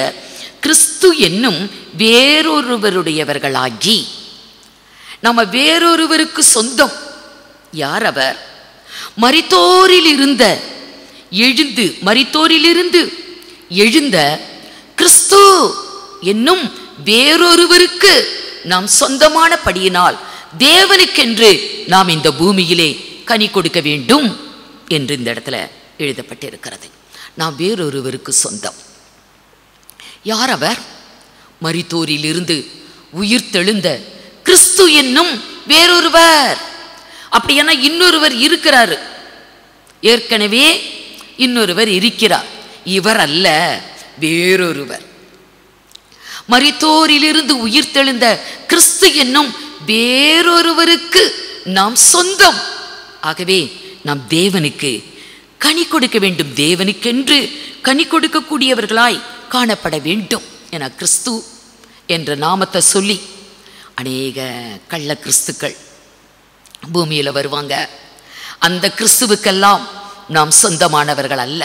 கிறிஸ்து என்னும் வேறொருவருடையவர்களாகி. நம்ம வேறொருவருக்கு சொந்தம். யார் அவர்? மரித்தோரிலிருந்து எழுந்த கிறிஸ்து என்னும் வேறொருவருக்கு நாம் சொந்தமான படியினால் தேவனுக்கென்று நாம் இந்த பூமியிலே கனி கொடுக்க வேண்டும் என்று இந்த இடத்துல எழுதப்பட்டிருக்கிறது. நாம் வேறொருவருக்கு சொந்தம். யார் அவர்? மரித்தோரிலிருந்து உயிர்த்தெழுந்த கிறிஸ்து என்னும் வேறொருவர். அப்படியான இன்னொருவர் இருக்கிறார். ஏற்கனவே இன்னொருவர் இருக்கிறார். இவர் அல்ல, வேறொருவர். மரித்தோரிலிருந்து உயிர்த்தெழுந்த கிறிஸ்து என்னும் வேறொருவருக்கு நாம் சொந்தம். ஆகவே நாம் தேவனுக்கு கனி கொடுக்க வேண்டும். தேவனுக்கென்று கனி கொடுக்கக்கூடியவர்களாய் காணப்பட வேண்டும் என கிறிஸ்து என்ற நாமத்தை சொல்லி அநேக கள்ள கிறிஸ்துக்கள் பூமியில் வருவாங்க. அந்த கிறிஸ்துவுக்கெல்லாம் நாம் சொந்தமானவர்கள் அல்ல.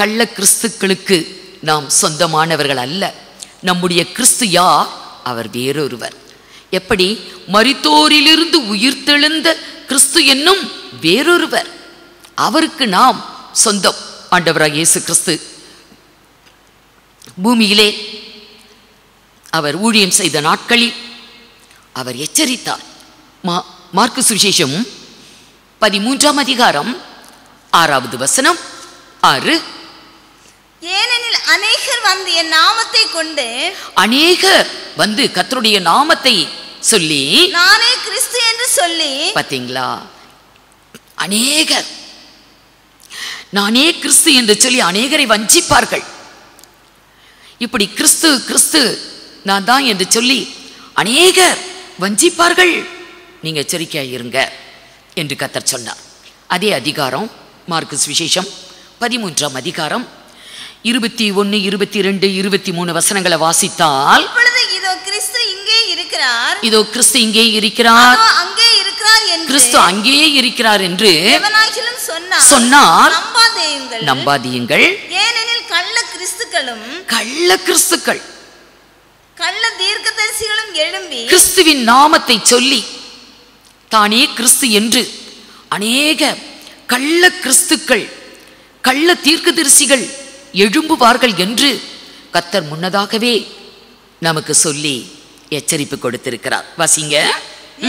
கள்ள கிறிஸ்துக்களுக்கு நாம் சொந்தமானவர்கள் அல்ல. நம்முடைய கிறிஸ்து யார்? அவர் வேறொருவர். எப்படி? மரித்தோரிலிருந்து உயிர்த்தெழுந்த கிறிஸ்து என்னும் வேறொருவர். அவருக்கு நாம் சொந்தம். ஆண்டவராகிய இயேசு கிறிஸ்து பூமியிலே அவர் ஊழியம் செய்த நாட்களில் அவர் எச்சரித்தார். மார்க்கு சுவிசேஷம் 13ஆம் அதிகாரம் 6வது வசனம் 6. ஏனெனில் அநேகர் வந்து என் நாமத்தை கொண்டு, அநேகர் வந்து கர்த்தருடைய நாமத்தை சொல்லி நானே கிறிஸ்து என்று சொல்லி. பாத்தீங்களா? அநேகர் நானே கிறிஸ்து என்று சொல்லி அநேகரை வஞ்சிப்பார்கள். இப்படி கிறிஸ்து கிறிஸ்து நான் தான் என்று சொல்லி அநேகர் வஞ்சிப்பார்கள். நீங்க எச்சரிக்கையாயிருங்க என்று கர்த்தர் சொன்னார். அதே அதிகாரம் மார்க்கு சுவிசேஷம் 13ஆம் அதிகாரம் 21, 22, 23 வசனங்களை வாசித்தால், இதோ கிறிஸ்து இங்கே இருக்கிறார், இதோ கிறிஸ்து இங்கே இருக்கிறார், அங்கே இருக்கிறார் என்று, கிறிஸ்து அங்கே இருக்கிறார் என்று எவனாகிலும் சொன்னால் நம்பாதீங்கள். ஏனெனில் கள்ள கிறிஸ்துக்கள் கள்ள தீர்க்கதரிசிகளும் எழும்பி கிறிஸ்துவின் நாமத்தை சொல்லி தானே கிறிஸ்து என்று அநேக கள்ள கிறிஸ்துக்கள் கள்ள தீர்க்கதரிசிகள் எழும்புவார்கள் என்று கர்த்தர் முன்னதாகவே நமக்கு சொல்லி எச்சரிப்பு கொடுத்திருக்கிறார். வாசிங்க.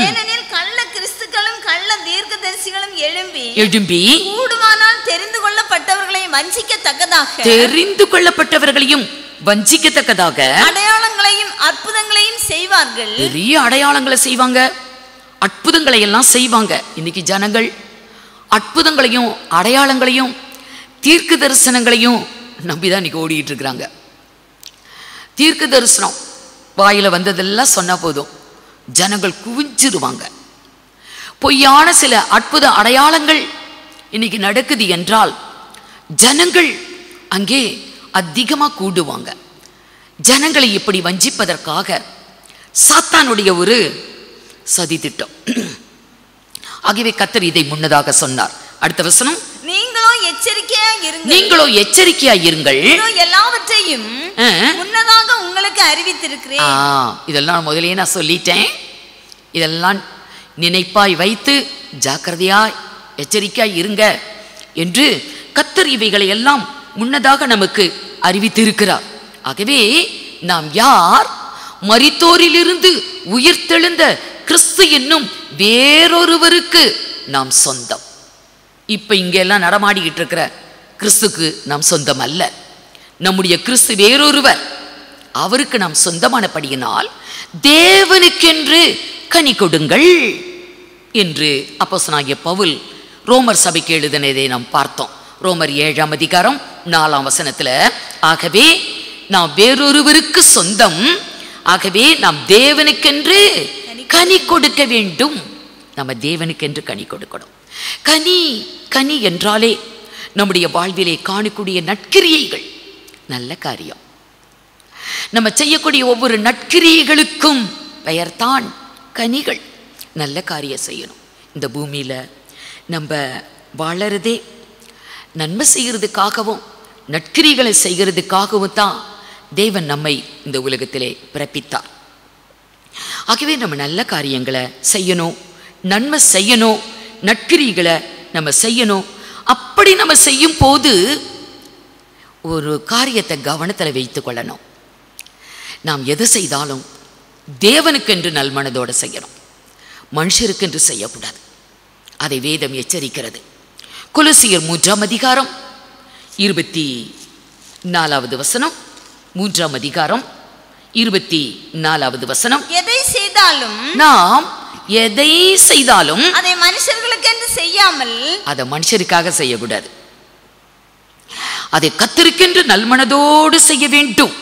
ஏனெனில் கள்ள கிறிஸ்துக்களும் கள்ள தீர்க்கதரிசிகளும் எழும்பி கூடுமானால் தெரிந்து கொள்ளப்பட்டவர்களையும் வஞ்சிக்கத்தக்கதாக அடையாளங்களையும் அற்புதங்களையும் செய்வார்கள். பெரிய அடையாளங்களை செய்வாங்க, அற்புதங்களை எல்லாம் செய்வாங்க. இன்னைக்கு ஜனங்கள் அற்புதங்களையும் அடையாளங்களையும் தீர்க்க தரிசனங்களையும் நம்பிதான் இன்னைக்கு ஓடிட்டு இருக்கிறாங்க. தீர்க்க தரிசனம் வாயில வந்ததெல்லாம் சொன்னா போதும், ஜனங்கள் குவிஞ்சிருவாங்க. பொய்யான சில அற்புத அடையாளங்கள் இன்னைக்கு நடக்குது என்றால் ஜனங்கள் அங்கே அதிகமாக கூடுவாங்க. ஜனங்களை இப்படி வஞ்சிப்பதற்காக சாத்தானுடைய ஒரு சதி திட்டம். ஆகவே கர்த்தர் இதை முன்னதாக சொன்னார். அடுத்த வசனம், நீங்களோ எச்சரிக்கையா இருங்கள், எல்லாவற்றையும் முன்னதாக உங்களுக்கு அறிவித்திருக்கிறேன். இதெல்லாம் முதலே நான் சொல்லிட்டேன். இதெல்லாம் நினைப்பாய் வைத்து ஜாக்கிரதையாய் எச்சரிக்கையாய் இருங்க என்று கர்த்தர் இவைகளை எல்லாம் முன்னதாக நமக்கு அறிவித்திருக்கிறார். ஆகவே நாம் யார்? மரித்தோரிலிருந்து உயிர்த்தெழுந்த கிறிஸ்து என்னும் வேறொருவருக்கு நாம் சொந்தம். இப்ப இங்கெல்லாம் நடமாடிக்கிட்டு இருக்கிற கிறிஸ்துக்கு நாம் சொந்தம் அல்ல. நம்முடைய கிறிஸ்து வேறொருவர். அவருக்கு நாம் சொந்தமானபடியினால் தேவனுக்கென்று கனி கொடுங்கள் என்று அப்போஸ்தலனாகிய பவுல் ரோமர் சபைக்கு எழுதினதை நாம் பார்த்தோம். ரோமர் 7ஆம் அதிகாரம் 4ஆம் வசனத்துல, ஆகவே நாம் வேறொருவருக்கு சொந்தம், ஆகவே நாம் தேவனுக்கென்று கனி கொடுக்க வேண்டும். நம்ம தேவனுக்கென்று கனி கொடுக்கணும். கனி கனி என்றாலே நம்முடைய வாழ்விலே காணக்கூடிய நற்கிரியைகள், நல்ல காரியம். நம்ம செய்யக்கூடிய ஒவ்வொரு நற்கிரியைகளுக்கும் பெயர்தான் கனிகள். நல்ல காரியம் செய்யணும். இந்த பூமியில நம்ம வாழறதே நன்மை செய்கிறதுக்காகவும் நற்கிரிகளை செய்கிறதுக்காகவும் தான் தேவன் நம்மை இந்த உலகத்திலே பிறப்பித்தார். ஆகவே நம்ம நல்ல காரியங்களை செய்யணும், நன்மை செய்யணும், நற்கிரிகளை நம்ம செய்யணும். அப்படி நம்ம செய்யும் போது ஒரு காரியத்தை கவனத்தில் வைத்துக் கொள்ளணும். நாம் எதை செய்தாலும் தேவனுக்கென்று நல்மனதோடு செய்யணும், மனுஷருக்கென்று செய்யக்கூடாது. அதை வேதம் எச்சரிக்கிறது. கொலோசியர் 3ஆம் அதிகாரம் 24வது வசனம். 3ஆம் அதிகாரம் 24வது வசனம். எதை செய்தாலும், நாம் எதை செய்தாலும் அதை மனுஷர்களுக்கென்று செய்யாமல், அதை மனுஷருக்காக செய்யக்கூடாது, அதை கர்த்தருக்கென்று நல்மனதோடு செய்ய வேண்டும்.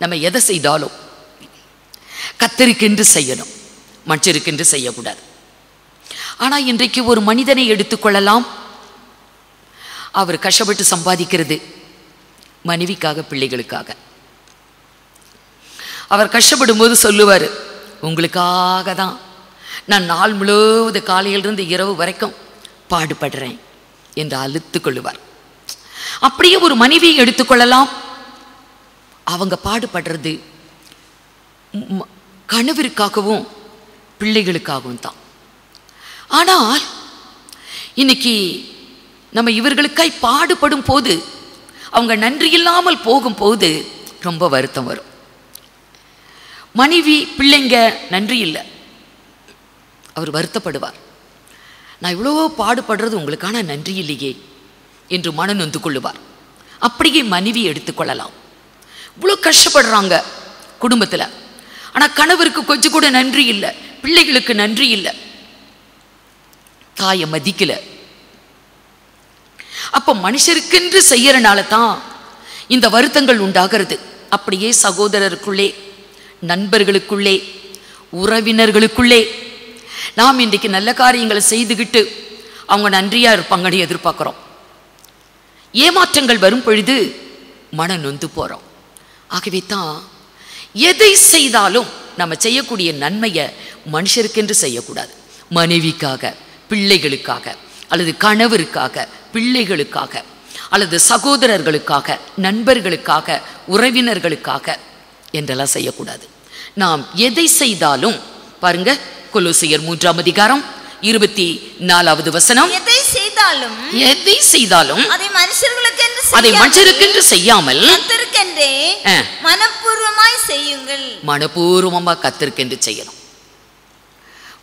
நம்ம எதை செய்தாலும் கர்த்தருக்கென்று செய்யணும், மனுஷருக்கென்று செய்யக்கூடாது. ஆனால் இன்றைக்கு ஒரு மனிதனை எடுத்துக்கொள்ளலாம். அவர் கஷ்டப்பட்டு சம்பாதிக்கிறது மனைவிக்காக, பிள்ளைகளுக்காக. அவர் கஷ்டப்படும் போது சொல்லுவார், உங்களுக்காக தான் நான் நாள் முழுவது காலையிலிருந்து இரவு வரைக்கும் பாடுபடுறேன் என்று அழுத்து கொள்ளுவார். அப்படியே ஒரு மனைவியை எடுத்துக்கொள்ளலாம். அவங்க பாடுபடுறது கணவருக்காகவும் பிள்ளைகளுக்காகவும் தான். ஆனால் இன்னைக்கு நம்ம இவர்களுக்காய் பாடுபடும் போது, அவங்க நன்றி இல்லாமல் போகும்போது ரொம்ப வருத்தம் வரும். மனைவி பிள்ளைங்க நன்றி இல்லை, அவர் வருத்தப்படுவார். நான் இவ்வளோ பாடுபடுறது உங்களுக்கான நன்றி இல்லையே என்று மன நொந்து கொள்ளுவார். அப்படியே மனைவி எடுத்துக்கொள்ளலாம். இவ்வளோ கஷ்டப்படுறாங்க குடும்பத்தில், ஆனால் கணவருக்கு கொஞ்சம் கூட நன்றி இல்லை, பிள்ளைகளுக்கு நன்றி இல்லை, தாயை மதிக்கல. அப்ப மனுஷருக்கென்று செய்யறனால தான் இந்த வருத்தங்கள் உண்டாகிறது. அப்படியே சகோதரருக்குள்ளே, நண்பர்களுக்குள்ளே, உறவினர்களுக்குள்ளே நாம் இன்றைக்கு நல்ல காரியங்களை செய்துகிட்டு அவங்க நன்றியா இருப்பாங்கன்னு எதிர்பார்க்கிறோம். ஏமாற்றங்கள் வரும் பொழுது மன நொந்து போறோம். ஆகவே தான் எதை செய்தாலும் நம்ம செய்யக்கூடிய நன்மையை மனுஷருக்கென்று செய்யக்கூடாது, மனைவிக்காக, பிள்ளைகளுக்காக, அல்லது கணவருக்காக, பிள்ளைகளுக்காக, அல்லது சகோதரர்களுக்காக, நண்பர்களுக்காக, உறவினர்களுக்காக என்றெல்லாம் செய்யக்கூடாது. நாம் எதை செய்தாலும் பாருங்க, கொலோசியர் 3ஆம் அதிகாரம் 24வது வசனம். எதை செய்தாலும் அதை மனுஷருக்கென்று செய்யாமல் கர்த்தருக்கென்றே மனப்பூர்வமாய் செய்யுங்கள். மனப்பூர்வமா கர்த்தருக்கென்று செய்யணும்.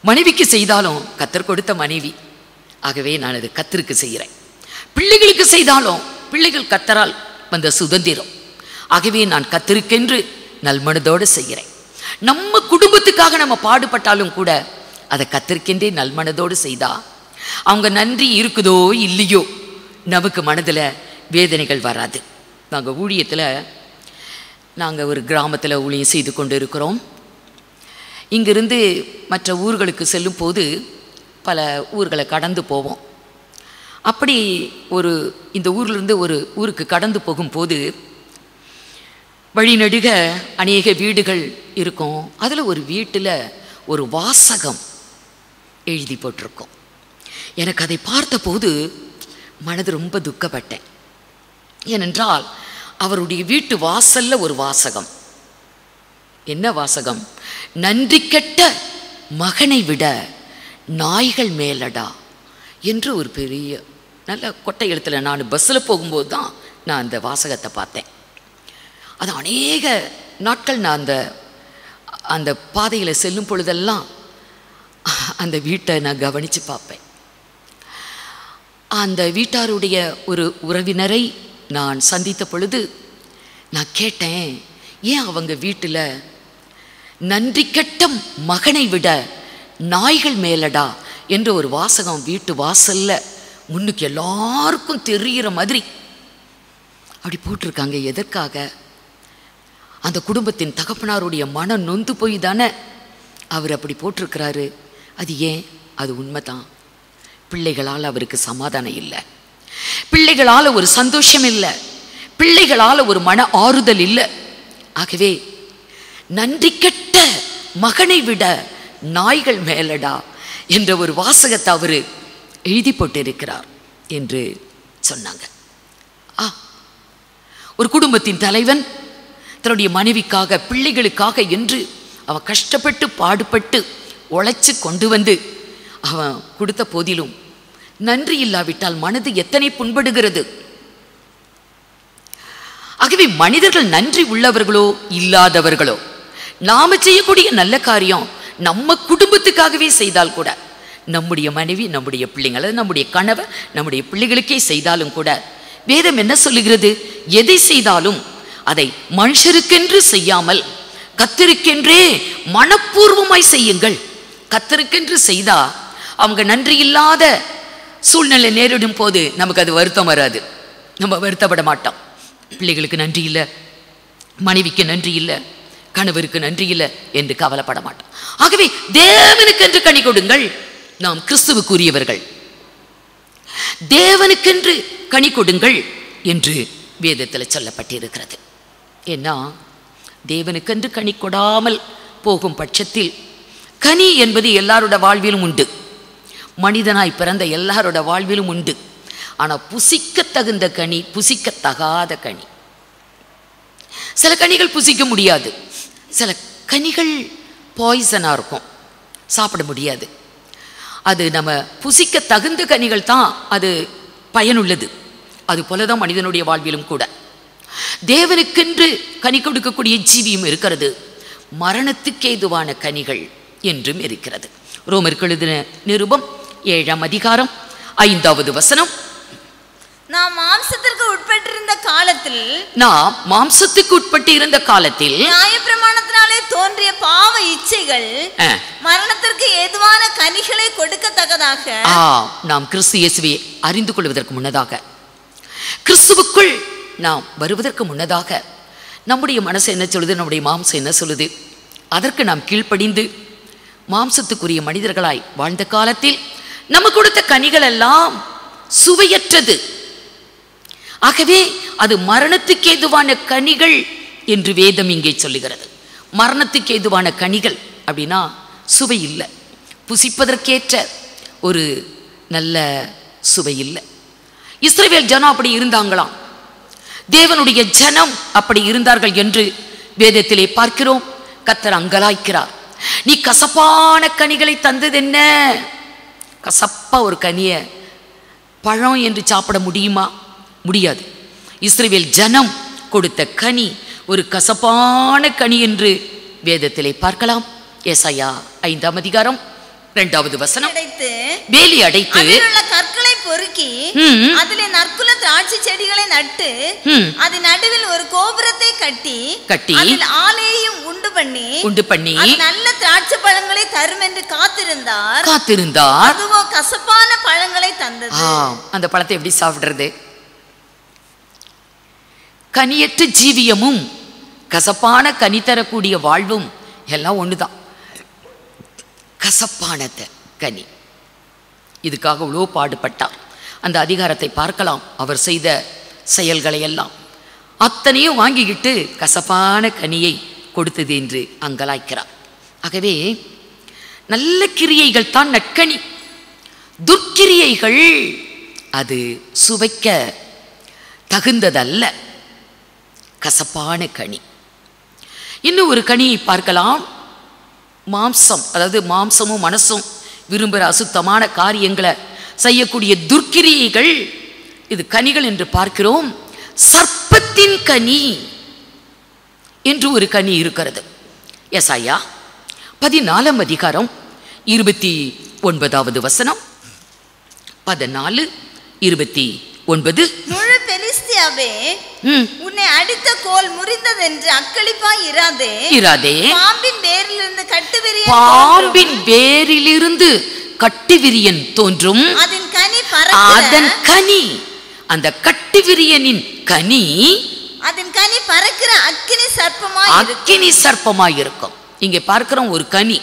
மனைவிக்கு செய்தாலும் கர்த்தர் கொடுத்த மனைவி, ஆகவே நான் அது கர்த்தருக்கு செய்கிறேன். பிள்ளைகளுக்கு செய்தாலும் பிள்ளைகள் கர்த்தரால் வந்த சுதந்திரம், ஆகவே நான் கர்த்தருக்கென்று நல்மனதோடு செய்கிறேன். நம்ம குடும்பத்துக்காக நம்ம பாடுபட்டாலும் கூட அதை கர்த்தருக்கென்றே நல்மனதோடு செய்தா, அவங்க நன்றி இருக்குதோ இல்லையோ, நமக்கு மனதில் வேதனைகள் வராது. நாங்கள் ஊழியத்தில், நாங்கள் ஒரு கிராமத்தில் ஊழியம் செய்து கொண்டு இருக்கிறோம். இங்கிருந்து மற்ற ஊர்களுக்கு செல்லும் போது பல ஊர்களை கடந்து போவோம். அப்படி இந்த ஊர்லேருந்து ஒரு ஊருக்கு கடந்து போகும்போது வழிநடுக அநேக வீடுகள் இருக்கும். அதில் ஒரு வீட்டில் ஒரு வாசகம் எழுதி போட்டிருக்கோம். எனக்கு அதை பார்த்தபோது மனது ரொம்ப துக்கப்பட்டேன். ஏனென்றால் அவருடைய வீட்டு வாசல்ல ஒரு வாசகம். என்ன வாசகம்? நன்றி கெட்ட மகனை விட நாய்கள் மேலடா என்று ஒரு பெரிய நல்ல கொட்டை எழுத்துல நான் பஸ்ஸில் போகும்போது தான் நான் அந்த வாசகத்தை பார்த்தேன். அது அநேக நாட்கள் நான் அந்த பாதையில் செல்லும் பொழுதெல்லாம் அந்த வீட்டை நான் கவனித்து பார்ப்பேன். அந்த வீட்டாருடைய ஒரு உறவினரை நான் சந்தித்த பொழுது நான் கேட்டேன், ஏன் அவங்க வீட்டில் நன்றி கெட்ட மகனை விட நாய்கள் மேலடா என்ற ஒரு வாசகம் வீட்டு வாசல்ல முன்னுக்கு எல்லாருக்கும் தெரிகிற மாதிரி அப்படி போட்டிருக்காங்க. எதற்காக? அந்த குடும்பத்தின் தகப்பனாருடைய மனம் நொந்து போய் தானே அவர் அப்படி போட்டிருக்கிறாரு. அது ஏன்? அது உண்மைதான். பிள்ளைகளால் அவருக்கு சமாதானம் இல்லை, பிள்ளைகளால் ஒரு சந்தோஷம் இல்லை, பிள்ளைகளால் ஒரு மன ஆறுதல் இல்லை. ஆகவே நன்றி கெட்ட மகனை விட நாய்கள் மேலடா என்ற ஒரு வாசகத்தை அவர் எழுதி போட்டிருக்கிறார் என்று சொன்னாங்க. ஒரு குடும்பத்தின் தலைவன் தன்னுடைய மனைவிக்காக பிள்ளைகளுக்காக என்று அவன் கஷ்டப்பட்டு பாடுபட்டு உழைச்சு கொண்டு வந்து அவன் கொடுத்த போதிலும் நன்றி இல்லாவிட்டால் மனது எத்தனை புண்படுகிறது. ஆகவே மனிதர்கள் நன்றி உள்ளவர்களோ இல்லாதவர்களோ நாம செய்யக்கூடிய நல்ல காரியம் நம்ம குடும்பத்துக்காகவே செய்தால் கூட, நம்முடைய மனைவி நம்முடைய பிள்ளைங்கள் அல்லது நம்முடைய கணவர் நம்முடைய பிள்ளைகளுக்கே செய்தாலும் கூட வேதம் என்ன சொல்லுகிறது? எதை செய்தாலும் அதை மனுஷருக்கென்று செய்யாமல் கர்த்தருக்கென்றே மனப்பூர்வமாய் செய்யுங்கள். கர்த்தருக்கென்று செய்தா அவங்க நன்றி இல்லாத சூழ்நிலை நேரிடும் போது நமக்கு அது வருத்தம் வராது, நம்ம வருத்தப்பட மாட்டோம். பிள்ளைகளுக்கு நன்றி இல்லை, மனைவிக்கு நன்றி இல்லை, கணவருக்கு நன்றி இல்லை என்று கவலைப்பட மாட்டோம். ஆகவே தேவனுக்கென்று கனி கொடுங்கள். நாம் கிறிஸ்துவுக்குரியவர்கள், தேவனுக்கென்று கனி கொடுங்கள் என்று வேதத்தில் சொல்லப்பட்டிருக்கிறது. ஏன்னா தேவனுக்கென்று கனி கொடாமல் போகும் பட்சத்தில், கனி என்பது எல்லாரோட வாழ்விலும் உண்டு, மனிதனாய் பிறந்த எல்லாரோட வாழ்விலும் உண்டு. ஆனால் புசிக்க தகுந்த கனி, புசிக்கத்தகாத கனி. சில கனிகள் புசிக்க முடியாது, சில கனிகள் பாய்சனாக இருக்கும், சாப்பிட முடியாது. அது நம்ம புசிக்க தகுந்த கனிகள் தான் அது பயனுள்ளது. அது போலதான் மனிதனுடைய வாழ்விலும் கூட தேவனுக்கென்று கனி கொடுக்கக்கூடிய ஜீவியும் இருக்கிறது, மரணத்துக்கு ஏதுவான கனிகள் என்றும் இருக்கிறது. ரோமருக்கு எழுதின நிருபம் 7ஆம் அதிகாரம் 5வது வசனம். நாம் மாம்சத்திற்கு உட்பட்டிருந்த காலத்தில், நாம் மாம்சத்துக்கு உட்பட்டு இருந்த காலத்தில் நியாயப்பிரமாணத்தினாலே தோன்றிய பாவ இச்சைகள் மரணத்திற்கு ஏதுவான கனிகளை கொடுக்கத்தக்கதாக, நாம் கிறிஸ்து இயேசுவை அறிந்து கொள்வதற்கு முன்னதாக, கிறிஸ்துவுக்குள் நாம் வருவதற்கு முன்னதாக நம்முடைய மனசு என்ன சொல்லுது, நம்முடைய மாம்சம் என்ன சொல்லுது, அதற்கு நாம் கீழ்ப்படிந்து மாம்சத்துக்குரிய மனிதர்களாய் வாழ்ந்த காலத்தில் நம்ம கொடுத்த கனிகள் எல்லாம் சுவையற்றது. ஆகவே அது மரணத்துக்கு ஏதுவான கனிகள் என்று வேதம் இங்கே சொல்லுகிறது. மரணத்துக்கு ஏதுவான கனிகள் அப்படின்னா சுவை இல்லை, புசிப்பதற்கேற்ற ஒரு நல்ல சுவை இல்லை. இஸ்ரவேல் ஜனம் அப்படி இருந்தாங்களாம், தேவனுடைய ஜனம் அப்படி இருந்தார்கள் என்று வேதத்திலே பார்க்கிறோம். கர்த்தர் அங்கலாய்க்கிறார், நீ கசப்பான கனிகளை தந்தது என்ன? கசப்பா ஒரு கனிய பழம் என்று சாப்பிட முடியுமா? முடியாது. இஸ்ரவேல் ஜனம் கொடுத்த கனி ஒரு கசப்பான கனி என்று வேதத்திலே பார்க்கலாம். ஏசாயா 5ஆம் அதிகாரம் 2வது வசனம். வேலி அடைத்து கற்களை பொறுக்கி அதிலே நற்குல திராட்சை செடிகளை நட்டு அதன் நடுவில் ஒரு கோபுரத்தை கட்டி அதில் ஆலையையும் உண்டு பண்ணி நல்ல திராட்சை பழங்களை தரும் என்று காத்திருந்தார். அதுவோ கசப்பான பழங்களை தந்தது. அந்த பழத்தை எப்படி சாப்பிடுறது? கனியற்ற ஜீவியமும் கசப்பான கனி தரக்கூடிய வாழ்வும் எல்லாம் ஒண்ணுதான். கசப்பானத கனி, இதுக்காக இவ்வளோ பாடுபட்டார். அந்த அதிகாரத்தை பார்க்கலாம். அவர் செய்த செயல்களை எல்லாம் அத்தனையும் வாங்கிக்கிட்டு கசப்பான கனியை கொடுத்தது என்று அங்கலாய்க்கிறார். ஆகவே நல்ல கிரியைகள் தான் நற்கனி. துர்க்கிரியைகள் அது சுவைக்க தகுந்ததல்ல, கசப்பான கனி. இன்னும் ஒரு கனியை பார்க்கலாம். மாம்சம், அதாவது மாம்சமும் மனசும் விரும்புகிற அசுத்தமான காரியங்களை செய்யக்கூடிய துர்க்கிரியைகள், இது கனிகள் என்று பார்க்கிறோம். சர்ப்பத்தின் கனி என்று ஒரு கனி இருக்கிறது. எசாயா 14 அதிகாரம் 29வது வசனம். 14:29. முழு பெலிஸ்தியாவே, உன்னை அடித்த கோல் முறிந்ததென்று அக்களிப்பாய் இராதே. பாம்பின் வேரிலிருந்து கட்டுவிரியன் பாம்பின் வேரிலிருந்து கட்டுவிரியன் தோன்றும். அதன் கனி, அந்த கட்டுவிரியனின் கனி, அதன் கனி பறக்கிற அக்கினி சர்ப்பமாய் இருக்கும். இங்கே பார்க்கிறோம் ஒரு கனி,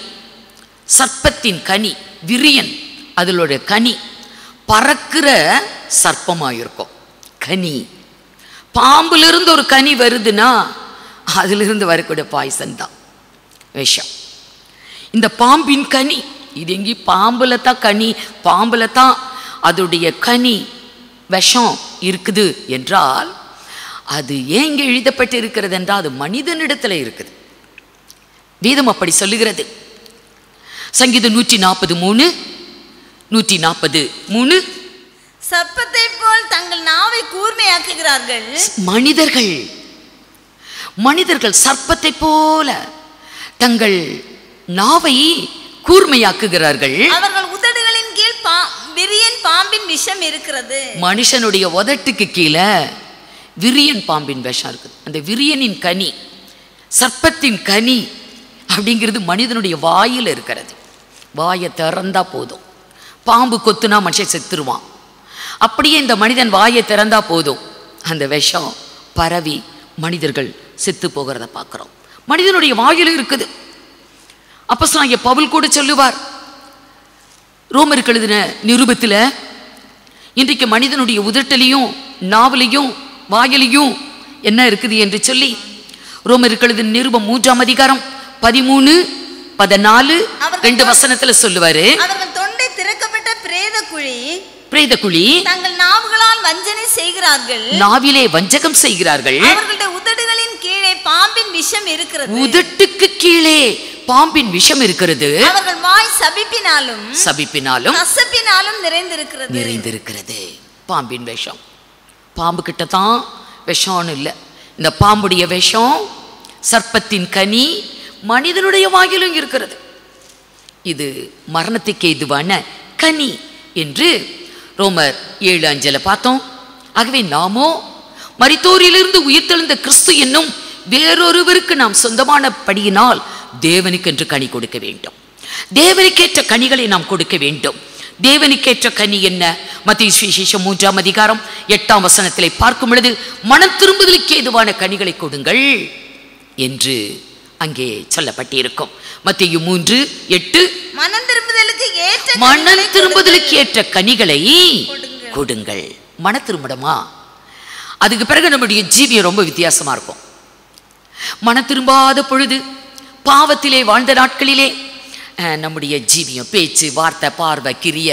சர்ப்பத்தின் கனி, விரியன் அதனுடைய கனி, பறக்கிற சர்ப்பமாயிருக்கும் கனி. பாம்பிலிருந்து ஒரு கனி வருதுன்னா அதிலிருந்து வரக்கூடிய பாய்சன் தான், விஷம். இந்த பாம்பின் கனி, இது எங்கே பாம்புல தான் கனி, பாம்புல தான் அதோடைய கனி விஷம் இருக்குது என்றால் அது ஏன் இங்கே எழுதப்பட்டு இருக்கிறது என்றால் அது மனிதனிடத்தில் இருக்குது. வேதம் அப்படி சொல்லுகிறது. சங்கீதம் 143 143. சர்ப்பத்தை போல் தங்கள் நாவை கூர்மையாக்குகிறார்கள். மனிதர்கள் சர்ப்பத்தை போல தங்கள் நாவை கூர்மையாக்குகிறார்கள். அவர்கள் உதடுகளின் கீழ் விரியன் பாம்பின் விஷம் இருக்கிறது. மனுஷனுடைய உதட்டுக்கு கீழே விரியன் பாம்பின் விஷம் இருக்குது. அந்த விரியனின் கனி, சர்ப்பத்தின் கனி அப்படிங்கிறது மனிதனுடைய வாயில் இருக்கிறது. வாயை திறந்தா போதும், பாம்பு கொத்துனா மனுஷன் செத்துருவான். அப்படியே இந்த மனிதன் வாயை திறந்தா போதும், அந்த விஷம் பரவி மனிதர்கள் செத்து போகிறத பார்க்கிறோம். மனிதனுடைய வாயில் இருக்குது. அப்போஸ்தலனாகிய பவுல் கூட சொல்லுவார் ரோமருக்கு எழுதின நிருபத்தில், இன்றைக்கு மனிதனுடைய உதட்டிலையும் நாவலையும் வாயிலையும் என்ன இருக்குது என்று சொல்லி ரோமருக்கு எழுதின நிருபம் 3ஆம் அதிகாரம் 13, 14, 2 வசனத்துல சொல்லுவாரு. அவர்கள் தொண்டை திறக்கப்பட்ட பிரேத குழி, தங்கள் நாவுகளால் வஞ்சனை செய்கிறார்கள், நாவிலே வஞ்சகம் செய்கிறார்கள். அவர்களுடைய உதடுகளின் கீழே பாம்பின் விஷம் இருக்கிறது. உதட்டுக்கு கீழே பாம்பின் விஷம் இருக்கிறது. அவர்கள் வாய் சபிப்பினாலும் கசப்பினாலும் நிறைந்திருக்கிறது. பாம்பின் விஷம். பாம்பு கிட்ட தான் விஷம்னு இல்லை, இந்த பாம்புடைய விஷம், சர்ப்பத்தின் கனி மனிதனுடைய வாயிலும் இருக்கிறது. இது மரணத்துக்கு ஏதுவான கனி என்று ரோமர் 7:5 பார்த்தோம். ஆகவே நாமோ மரித்தோரிலிருந்து உயிர்த்தெழுந்த கிறிஸ்து என்னும் வேறொருவருக்கு நாம் சொந்தமான படியினால் தேவனுக்கு என்று கனி கொடுக்க வேண்டும். தேவனுக்கேற்ற கனிகளை நாம் கொடுக்க வேண்டும். தேவனுக்கேற்ற கனி என்ன? மத்தேயு சுவிசேஷம் 3ஆம் அதிகாரம் 8ஆம் வசனத்திலே பார்க்கும் பொழுது, மனம் திரும்புதலுக்கு ஏதுவான கனிகளை கொடுங்கள் என்று அங்கே சொல்லப்பட்டிருக்கும். மத்தேயு 3:8, மனம் திரும்புதலுக்கு ஏற்ற கனிகளை கொடுங்கள். மன திரும்பணுமா? அதுக்கு பிறகு நம்முடைய ஜீவியம் ரொம்ப வித்தியாசமா இருக்கும். மன திரும்பாத பொழுது, பாவத்திலே வாழ்ந்த நாட்களிலே நம்முடைய ஜீவியம், பேச்சு, வார்த்தை, பார்வை, கிரிய,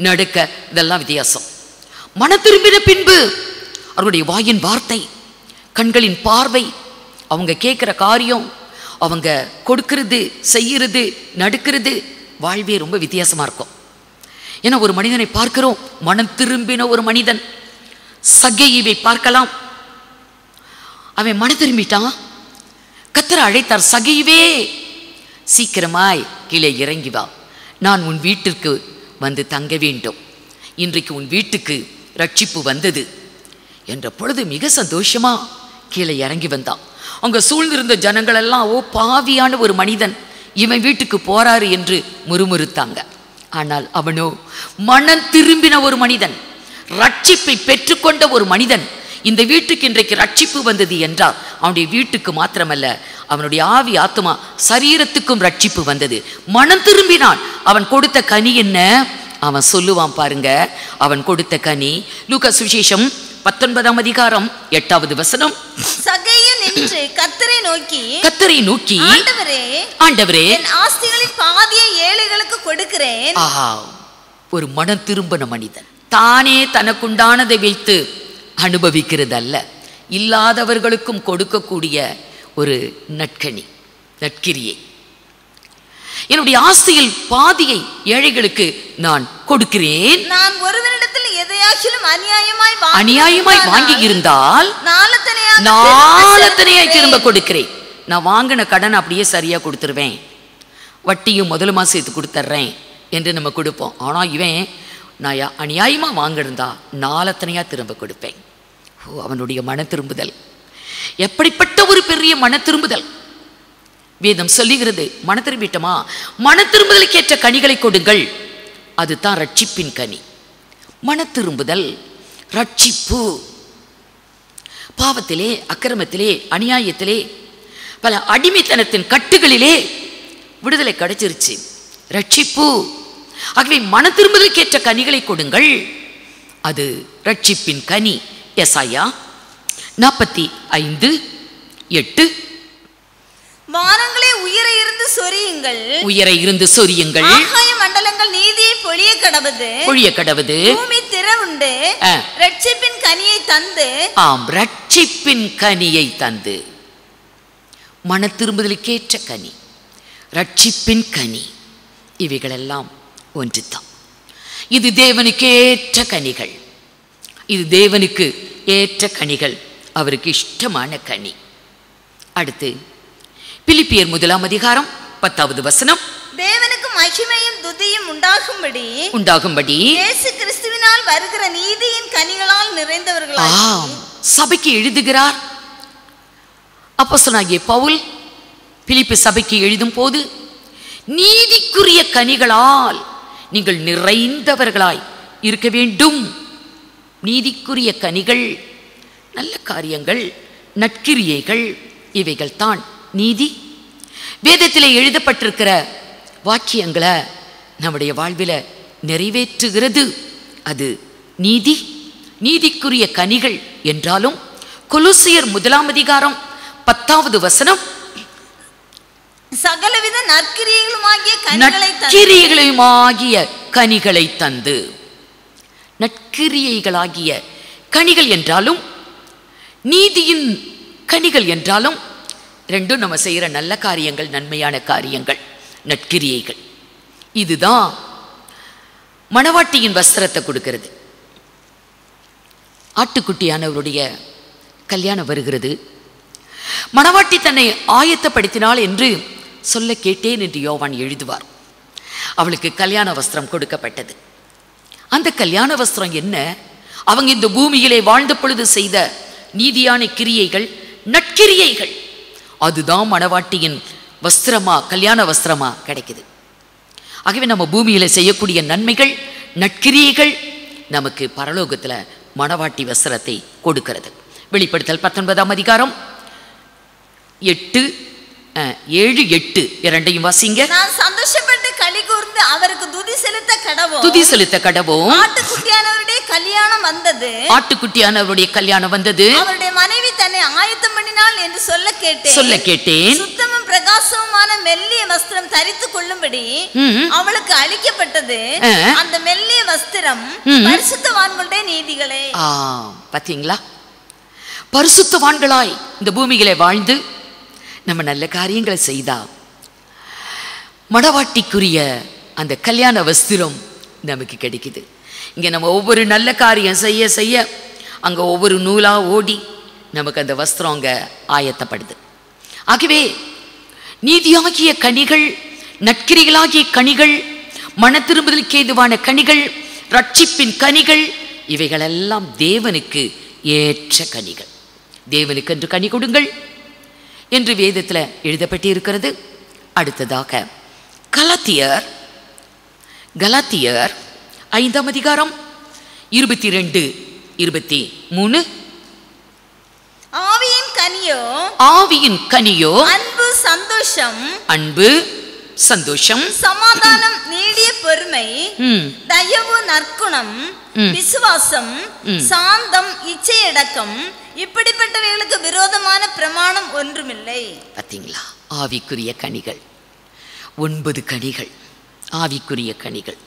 நடுக்க, இதெல்லாம் வித்தியாசம். மன திரும்பின பின்பு அவருடைய வாயின் வார்த்தை, கண்களின் பார்வை, அவங்க கேட்குற காரியம், அவங்க கொடுக்கிறது, செய்கிறது, நடுக்கிறது, வாழ்வே ரொம்ப வித்தியாசமா இருக்கும். ஏன்னா ஒரு மனிதனை பார்க்கிறோம், மனம் திரும்பின ஒரு மனிதன். சகேயுவை பார்க்கலாம். அவன் மனம் திரும்பிட்டான். கர்த்தர் அழைத்தார், சகேயுவே சீக்கிரமாய் கீழே இறங்கி வா, நான் உன் வீட்டிற்கு வந்து தங்க வேண்டும், இன்றைக்கு உன் வீட்டுக்கு ரட்சிப்பு வந்தது என்ற பொழுது மிக சந்தோஷமா கீழே இறங்கி வந்தான். அங்க சூழ்ந்திருந்த ஜனங்கள் எல்லாம், ஓ பாவியான ஒரு மனிதன் இவன் வீட்டுக்கு போறாரு என்று முறுமுறுத்தாங்க. ஆனால் அவனோ மனம் திரும்பின ஒரு மனிதன், ரட்சிப்பை பெற்றுக்கொண்ட ஒரு மனிதன். இந்த வீட்டுக்கு இன்றைக்கு ரட்சிப்பு வந்தது என்றால் அவனுடைய வீட்டுக்கு மாத்திரமல்ல, அவனுடைய ஆவி, ஆத்மா, சரீரத்துக்கும் ரட்சிப்பு வந்தது. மனம் திரும்பினான். அவன் கொடுத்த கனி என்ன? அவன் சொல்லுவான் பாருங்க, அவன் கொடுத்த கனி. லூக்கா சுவிசேஷம் 19ஆம் அதிகாரம் 8வது வசனம். சகேயு நின்று கர்த்தரை நோக்கி, கர்த்தரை நோக்கி, ஆண்டவரே என் ஆஸ்திகளின் பாதியை ஏழைகளுக்கு கொடுக்கிறேன். ஆஹா, ஒரு மனம் திரும்பின மனிதன் தானே தனக்குண்டானதை வைத்து அனுபவிக்கிறது அல்ல, இல்லாதவர்களுக்கும் கொடுக்கக்கூடிய ஒரு நற்கிரியை. என்னுடைய ஆஸ்தியில் பாதியை ஏழைகளுக்கு நான் கொடுக்கிறேன். நான் ஒருவனிடத்தில் எதையாகிலும் அநியாயமாய் வாங்கி இருந்தால் நாலத்தனையாய் திரும்ப கொடுக்கிறேன். நான் வாங்கின கடன் அப்படியே சரியா கொடுத்துருவேன், வட்டியும் முதலுமா சேர்த்து கொடுத்துட்றேன் என்று நம்ம கொடுப்போம். ஆனா இவன் நான் அநியாயமா வாங்கிருந்தா நாலத்தனையா திரும்ப கொடுப்பேன். அவனுடைய மன திரும்புதல் எப்படிப்பட்ட ஒரு பெரிய மன திரும்புதல்! வேதம் சொல்லுகிறது, மன திரும்பிட்டோமா, மன திரும்புதலுக்கு ஏற்ற கனிகளை கொடுங்கள். அதுதான் ரட்சிப்பின் கனி. மன திரும்புதல், ரட்சிப்பு. பாவத்திலே, அக்கிரமத்திலே, அநியாயத்திலே, பல அடிமைத்தனத்தின் கட்டுகளிலே விடுதலை கிடைச்சிருச்சு. ரட்சிப்பு. ஆகவே மன திரும்புதலுக்கு ஏற்ற கனிகளை கொடுங்கள். அது ரட்சிப்பின் கனி. எசாயா 45:8. வானங்களே உயர இருந்து சொரியுங்கள், ஆகாய மண்டலங்கள் நீதியை பொழிய கடவது, பூமி திறவுண்டு ரட்சிப்பின் கனியை தந்து. ஆம், ரட்சிப்பின் கனியை தந்து. மன திரும்புதலுக்கேற்ற கனி, ரட்சிப்பின் கனி, இவைகளெல்லாம் ஒன்றுதான். இது தேவனுக்கேற்ற கனிகள், இது தேவனுக்கு ஏற்ற கனிகள், அவருக்கு இஷ்டமான கனி. அடுத்து பிலிப்பியர் 1:10. தேவனுக்கு மகிமையும் துதியும் உண்டாகும்படி இயேசு கிறிஸ்துவினால் வருகிற நீதியின் கனிகளால் நிறைந்தவர்களாய். சபைக்கு எழுதுகிறார் அப்போஸ்தலனாகிய பவுல். பிலிப்பி சபைக்கு எழுதும் போது, நீதிக்குரிய கனிகளால் நீங்கள் நிறைந்தவர்களாய் இருக்க வேண்டும். நீதிக்குரிய கனிகள், நல்ல காரியங்கள், நற்கிரியைகள், இவைகள் தான் நீதி. வேதத்திலே எழுதப்பட்டிருக்கிற வாக்கியங்களை நம்முடைய வாழ்வில் நிறைவேற்றுகிறது. அது நீதி. நீதிக்குரிய கனிகள் என்றாலும் கொலோசியர் 1:10 சகலவித நற்கிரியைகளுமாகிய கனிகளை தந்து. நற்கிரியைகளாகிய கனிகள் என்றாலும் நீதியின் கனிகள் என்றாலும் ரெண்டும் நம்ம செய்கிற நல்ல காரியங்கள், நன்மையான காரியங்கள், நற்கிரியைகள். இதுதான் மணவாட்டியின் வஸ்திரத்தை கொடுக்கிறது. ஆட்டுக்குட்டியானவருடைய கல்யாணம் வருகிறது. மணவாட்டி தன்னை ஆயத்தப்படுத்தினாள் என்று சொல்ல கேட்டேன் என்று யோவான் எழுதுவார். அவளுக்கு கல்யாண வஸ்திரம் கொடுக்கப்பட்டது. அந்த கல்யாண வஸ்திரம் என்ன? அவங்க இந்த பூமியிலே வாழ்ந்த பொழுது செய்த நீதியான கிரியைகள், நற்கிரியைகள். அதுதான் மணவாட்டியின் வஸ்திரமா, கல்யாண வஸ்திரமா கிடைக்குது. ஆகவே நம்ம பூமியில செய்யக்கூடிய நன்மைகள், நற்கிரியைகள் நமக்கு பரலோகத்துல மணவாட்டி வஸ்திரத்தை கொடுக்கிறது. வெளிப்படுத்தல் 19 7, 8 இரண்டையும் வாசிங்க. நான் சந்தோஷப்பட்டு களி கூர்ந்து அவருக்கு துதி செலுத்த கடவோம். ஆட்டுக்குட்டியானவருடைய கல்யாணம் வந்தது. அவருடைய மனைவி தன்னை ஆயத்தம் பண்ணினாள் என்று சொல்ல கேட்டேன். சுத்தமும் பிரகாசமுமான மெல்லிய வஸ்திரம் தரித்துக் கொள்ளும்படி அவளுக்கு அளிக்கப்பட்டது. அந்த மெல்லிய வஸ்திரம் பரிசுத்தவான்களுடைய நீதிகளே. பாத்தீங்களா? பரிசுத்தவான்களாய் இந்த பூமியிலே வாழ்ந்து நம்ம நல்ல காரியங்களை செய்தா மணவாட்டிக்குரிய அந்த கல்யாண வஸ்திரம் நமக்கு கிடைக்குது. இங்க நம்ம ஒவ்வொரு நல்ல காரியம் செய்ய செய்ய அங்க ஒவ்வொரு நூலா ஓடி நமக்கு அந்த வஸ்திரம் அங்க ஆயத்தப்படுது. ஆகவே நீதியாகிய கனிகள், நற்கிரிகளாகிய கனிகள், மன திரும்புதலுக்கு ஏதுவான கனிகள், ரட்சிப்பின் கனிகள், இவைகளெல்லாம் தேவனுக்கு ஏற்ற கனிகள். தேவனுக்கு என்று கனி கொடுங்கள் என்று வேதத்தில் எழுதப்பட்டிருக்கிறது. அடுத்ததாக கலாத்தியர் 5:22-23. ஆவியின் கனியோ அன்பு, சந்தோஷம், சமாதானம், நீடிய பொறுமை, தயவு, நற்குணம், விசுவாசம், சாந்தம், இச்சையடக்கம், இப்படிப்பட்டவைகளுக்கு விரோதமான பிரமாணம் ஒன்றுமில்லை. பார்த்தீங்களா? ஆவிக்குரிய கனிகள் 9 கனிகள், ஆவிக்குரிய கனிகள்.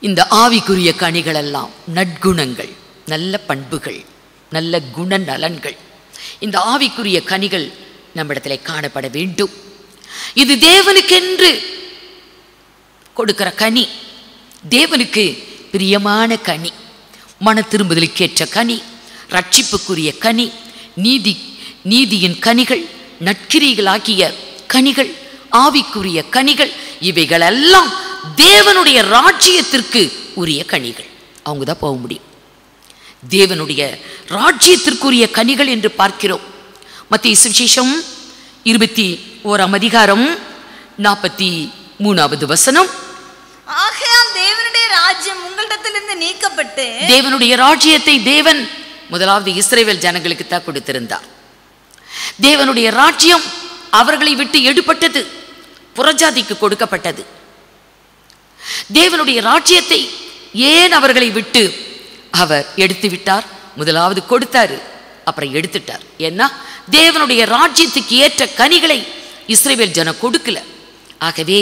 இந்த ஆவிக்குரிய கனிகள் எல்லாம் நற்குணங்கள், நல்ல பண்புகள், நல்ல குணநலன்கள். இந்த ஆவிக்குரிய கனிகள் நம்மிடத்திலே காணப்பட வேண்டும். இது தேவனுக்கென்று கொடுக்கிற கனி, தேவனுக்கு பிரியமான கனி, மன திரும்புதலுக்கேற்ற கனி, ரட்சிப்புக்குரிய கனி, நீதியின் கனிகள், நற்கிரிகளாகிய கனிகள், ஆவிக்குரிய கனிகள். இவைகளெல்லாம் தேவனுடைய ராஜ்யத்திற்கு உரிய கனிகள். அவங்க தான் போக முடியும். தேவனுடைய ராஜ்யத்திற்குரிய கனிகள் என்று பார்க்கிறோம். மத்தேயு சுவிசேஷம் 21ஆம் அதிகாரம் 43வது வசனம். ஆகையால் தேவனுடைய ராஜ்யம் உங்களிடத்திலிருந்து நீக்கப்பட்டு, தேவனுடைய ராஜ்யத்தை தேவன் முதலாவது இஸ்ரவேல் ஜனங்களுக்கு தான் கொடுத்திருந்தார். தேவனுடைய ராஜ்யம் அவர்களை விட்டு எடுபட்டது, புறஜாதிக்கு கொடுக்கப்பட்டது. தேவனுடைய ராஜ்யத்தை ஏன் அவர்களை விட்டு அவர் எடுத்து விட்டார்? முதலாவது கொடுத்தாரு, அப்புறம் எடுத்துட்டார். ஏன்னா தேவனுடைய ராஜ்யத்துக்கு ஏற்ற கனிகளை இஸ்ரவேல் ஜனம் கொடுக்கல. ஆகவே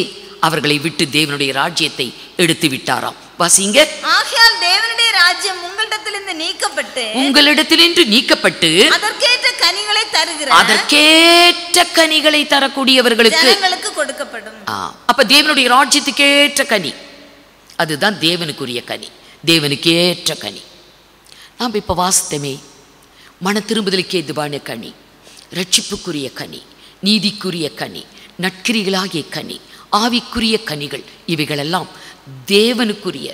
அவர்களை விட்டு தேவனுடைய ராஜ்யத்தை எடுத்து விட்டாராம். வாசிங்க. ஆகையால் தேவனுடைய ராஜ்யம் உங்களிடத்திலிருந்து நீக்கப்பட்டு, உங்களிடத்திலிருந்து நீக்கப்பட்டு அதற்கேற்ற கனிகளை தருகிறார், அதற்கேற்ற கனிகளை தரக்கூடியவர்களுக்கு ஜனங்களுக்கு கொடுக்கப்படும். அப்ப தேவனுடைய ராஜ்யத்துக்கேற்ற கனி, அதுதான் தேவனுக்குரிய கனி, தேவனுக்கேற்ற கனி. நாம் இப்ப வாசித்தமே, மன திரும்புதலுக்கு ஏதுவான கனி, ரட்சிப்புக்குரிய கனி, நீதிக்குரிய கனி, நற்கிரிகளாகிய கனி, ஆவிக்குரிய கனிகள். இவைகளெல்லாம் தேவனுக்குரிய,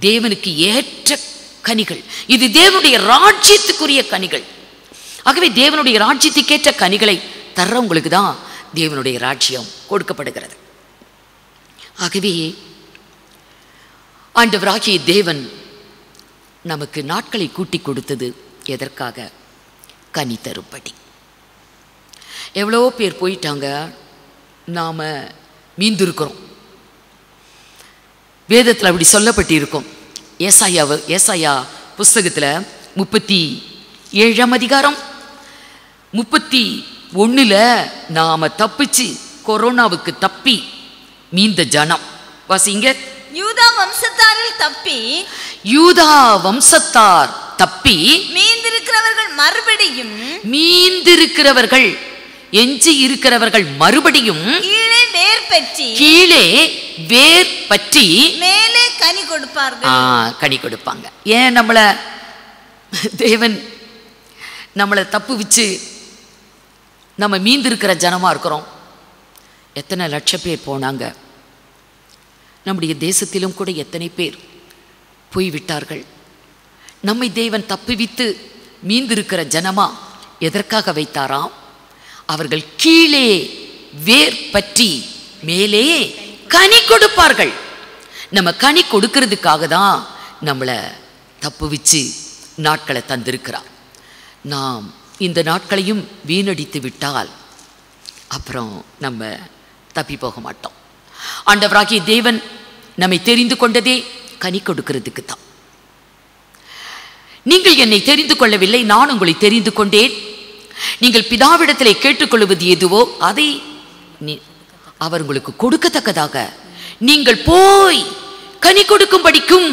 தேவனுக்கு ஏற்ற கனிகள். இது தேவனுடைய ராஜ்யத்துக்குரிய கனிகள். ஆகவே தேவனுடைய ராஜ்யத்துக்கேற்ற கனிகளை தர்றவங்களுக்கு தான் தேவனுடைய ராஜ்யம் கொடுக்கப்படுகிறது. ஆகவே ஆண்டவராகிய தேவன் நமக்கு நாட்களை கூட்டி கொடுத்தது எதற்காக? கனி தரும்படி. எவ்வளோ பேர் போயிட்டாங்க, நாம் மீந்திருக்கிறோம். வேதத்தில் அப்படி சொல்லப்பட்டிருக்கும். ஏசாயா புஸ்தகத்தில் 37ஆம் அதிகாரம் 31ல் நாம் தப்பிச்சு கொரோனாவுக்கு தப்பி மீந்த ஜனம். வாசிங்க. யூதா வம்சத்தாரில் தப்பி, யூதா வம்சத்தார் தப்பி மீந்திருக்கிறவர்கள் மறுபடியும், மீந்திருக்கிறவர்கள் எஞ்சி இருக்கிறவர்கள் மறுபடியும் கீழே வேர் பற்றி, கீழே வேர் பற்றி மேலே கனி கொடுப்பார்கள். கனி கொடுப்பாங்க. ஏன் தேவன் நம்மளை தப்பு வச்சு நம்ம மீந்திருக்கிற ஜனமா இருக்கிறோம். எத்தனை லட்சம் பேர் போனாங்க. நம்முடைய தேசத்திலும் கூட எத்தனை பேர் போய்விட்டார்கள். நம்மை தேவன் தப்புவித்து மீந்திருக்கிற ஜனமா எதற்காக வைத்தாராம்? அவர்கள் கீழே வேர் பற்றி மேலே கனி கொடுப்பார்கள். நம்ம கனி கொடுக்கிறதுக்காக தான் நம்மளை தப்புவிச்சு நாட்களை தந்திருக்கிறார். நாம் இந்த நாட்களையும் வீணடித்து விட்டால் அப்புறம் நம்ம தப்பி போக மாட்டோம். ஆண்டவராகிய தேவன் நம்மை தெரிந்து கொண்டதே கனி கொடுக்கிறதுக்கு தான். நீங்கள் என்னை தெரிந்து கொள்ளவில்லை, நான் உங்களை தெரிந்து கொண்டேன். நீங்கள் பிதாவிடத்திலே கேட்டுக்கொள்வது எதுவோ அதை அவர் உங்களுக்கு கொடுக்கத்தக்கதாக நீங்கள் போய் கனி கொடுக்கும் படிக்கும்,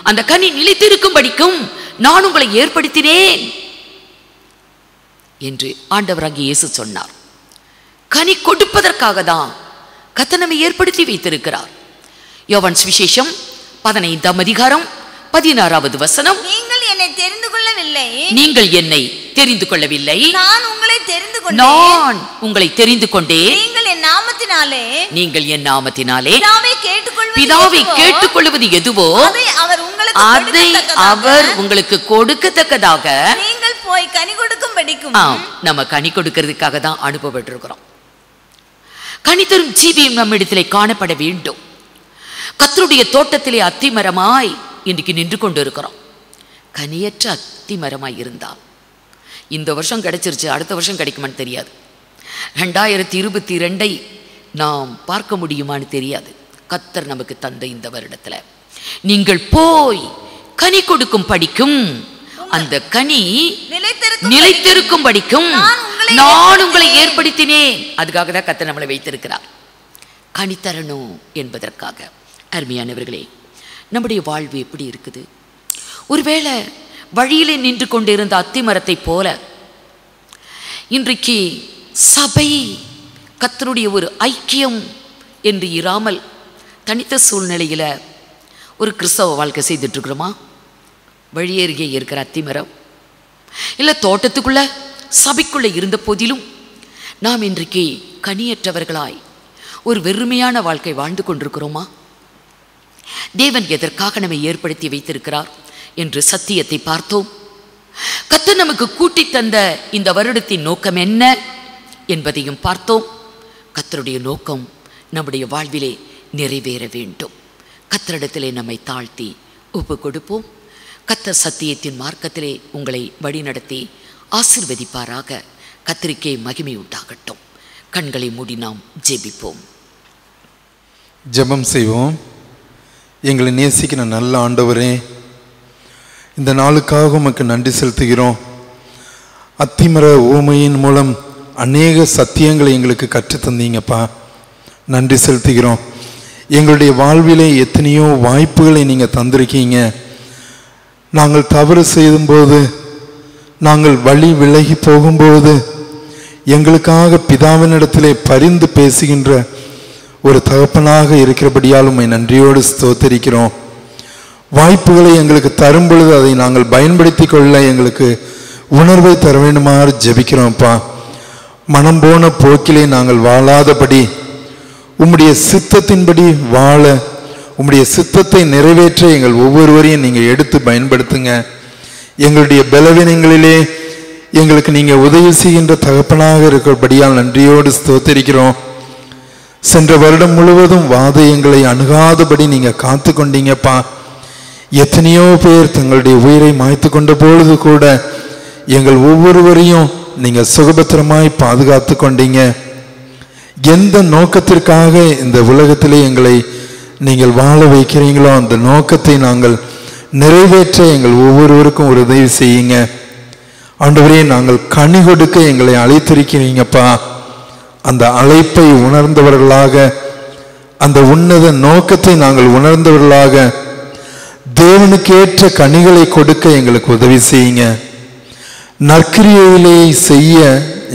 அந்த கனி நிலைத்திருக்கும் படிக்கும் நான் உங்களை ஏற்படுத்தினேன் என்று ஆண்டவராகிய இயேசு சொன்னார். கனி கொடுப்பதற்காக தான் கர்த்தர் நம்மை ஏற்படுத்தி வைத்திருக்கிறார். யோவான் சுவிசேஷம் 15ஆம் அதிகாரம் 16வது வசனம். நீங்கள் என்னை தெரிந்து கொள்ளவில்லை, நீங்கள் என்னை தெரிந்து கொள்ளவில்லை, நான் உங்களை தெரிந்து கொண்டேன், நான் உங்களை தெரிந்து கொண்டேன். நீங்கள் என் நாமத்தினாலே, நீங்கள் என் நாமத்தினாலே பிதாவை கேட்டுக்கொள்வது எதுவோ அதை அவர் உங்களுக்கு கொடுக்கத்தக்கதாக நீங்கள் போய் கனி கொடுக்கும் படிக்கும். நம்ம கனி கொடுக்கிறதுக்காக தான் அனுப்பப்பட்டிருக்கிறோம். கனி தரும் ஜீவியம் நம்மிடத்திலே காணப்பட வேண்டும். கர்த்தருடைய தோட்டத்திலே அத்திமரமாய் இன்றைக்கு நின்று கொண்டு இருக்கிறோம். கனியற்ற அத்திமரமாய் இருந்தால் இந்த வருஷம் கிடைச்சிருச்சு, அடுத்த வருஷம் கிடைக்குமான்னு தெரியாது. 2022 நாம் பார்க்க முடியுமான்னு தெரியாது. கர்த்தர் நமக்கு தந்த இந்த வருடத்துல நீங்கள் போய் கனி கொடுக்கும் படிக்கும் அந்த கனி நிலைத்திருக்கும் நிலைத்திருக்கும்படிக்கும் நான் உங்களை ஏற்படுத்தினேன். அதுக்காக தான் கர்த்தர் நம்மளை வைத்திருக்கிறார், கனி தரணும் என்பதற்காக. அருமையானவர்களே, நம்முடைய வாழ்வு எப்படி இருக்குது? ஒருவேளை வழியிலே நின்று கொண்டிருந்த அத்திமரத்தை போல இன்றைக்கு சபை கர்த்தருடைய ஒரு ஐக்கியம் என்று இராமல் தனித்த சூழ்நிலையில் ஒரு கிறிஸ்தவ வாழ்க்கை செய்துட்ருக்குறோமா? வழியருகே இருக்கிற அத்திமரம் இல்லை தோட்டத்துக்குள்ள சபைக்குள்ளே இருந்த போதிலும் நாம் இன்றைக்கு கனியற்றவர்களாய் ஒரு வெறுமையான வாழ்க்கை வாழ்ந்து கொண்டிருக்கிறோமா? தேவன் எதற்காக நம்மை ஏற்படுத்தி வைத்திருக்கிறார் என்று சத்தியத்தை பார்த்தோம். கர்த்தர் நமக்கு கூட்டி தந்த இந்த வருடத்தின் நோக்கம் என்ன என்பதையும் பார்த்தோம். கர்த்தருடைய நோக்கம் நம்முடைய வாழ்விலே நிறைவேற வேண்டும். கர்த்தரிடத்திலே நம்மை தாழ்த்தி ஒப்பு கொடுப்போம். கர்த்தர் சத்தியத்தின் மார்க்கத்திலே உங்களை வழிநடத்தி ஆசீர்வதிப்பாராக. கர்த்தருக்கே மகிமை உண்டாகட்டும். கண்களை மூடி நாம் ஜெபிப்போம். ஜெபம் செய்வோம். எங்களை நேசிக்கிற நல்ல ஆண்டவரே, இந்த நாளுக்காக உமக்கு நன்றி செலுத்துகிறோம். அத்திமர ஊமையின் மூலம் அநேக சத்தியங்களை எங்களுக்கு கற்றுத்தந்தீங்கப்பா, நன்றி செலுத்துகிறோம். எங்களுடைய வாழ்விலே எத்தனையோ வாய்ப்புகளை நீங்கள் தந்திருக்கீங்க. நாங்கள் தவறு செய்யும்போது, நாங்கள் வழி விலகி போகும்போது எங்களுக்காக பிதாவினிடத்திலே பரிந்து பேசுகின்ற ஒரு தகப்பனாக இருக்கிறபடியால் உம்மை நன்றியோடு ஸ்தோத்தரிக்கிறோம். வாய்ப்புகளை எங்களுக்கு தரும் பொழுது அதை நாங்கள் பயன்படுத்தி கொள்ள எங்களுக்கு உணர்வை தர வேண்டுமாறு ஜெபிக்கிறோம்ப்பா. மனம் போன போக்கிலே நாங்கள் வாழாதபடி உம்முடைய சித்தத்தின்படி வாழ, உம்முடைய சித்தத்தை நிறைவேற்ற எங்கள் ஒவ்வொருவரையும் நீங்கள் எடுத்து பயன்படுத்துங்க. எங்களுடைய பலவீனங்களிலே எங்களுக்கு நீங்கள் உதவி செய்கின்ற தகப்பனாக இருக்கிறபடியால் நன்றியோடு ஸ்தோத்தரிக்கிறோம். சென்ற வருடம் முழுவதும் வாதையங்களை அணுகாதபடி நீங்கள் காத்து கொண்டீங்கப்பா. எத்தனையோ பேர் தங்களுடைய உயிரை மாய்த்து கொண்ட பொழுது கூட எங்கள் ஒவ்வொருவரையும் நீங்கள் சுகபத்திரமாய் பாதுகாத்து கொண்டீங்க. எந்த நோக்கத்திற்காக இந்த உலகத்திலே எங்களை நீங்கள் வாழ வைக்கிறீங்களோ அந்த நோக்கத்தை நாங்கள் நிறைவேற்ற எங்கள் ஒவ்வொருவருக்கும் ஒரு உதவி செய்யுங்க. ஆண்டவரே, நாங்கள் கனி கொடுக்க எங்களை அழைத்திருக்கிறீங்கப்பா. அந்த அழைப்பை உணர்ந்தவர்களாக, அந்த உன்னத நோக்கத்தை நாங்கள் உணர்ந்தவர்களாக தேவனுக்கேற்ற கனிகளை கொடுக்க எங்களுக்கு உதவி செய்யுங்க. நற்கிரியைகளை செய்ய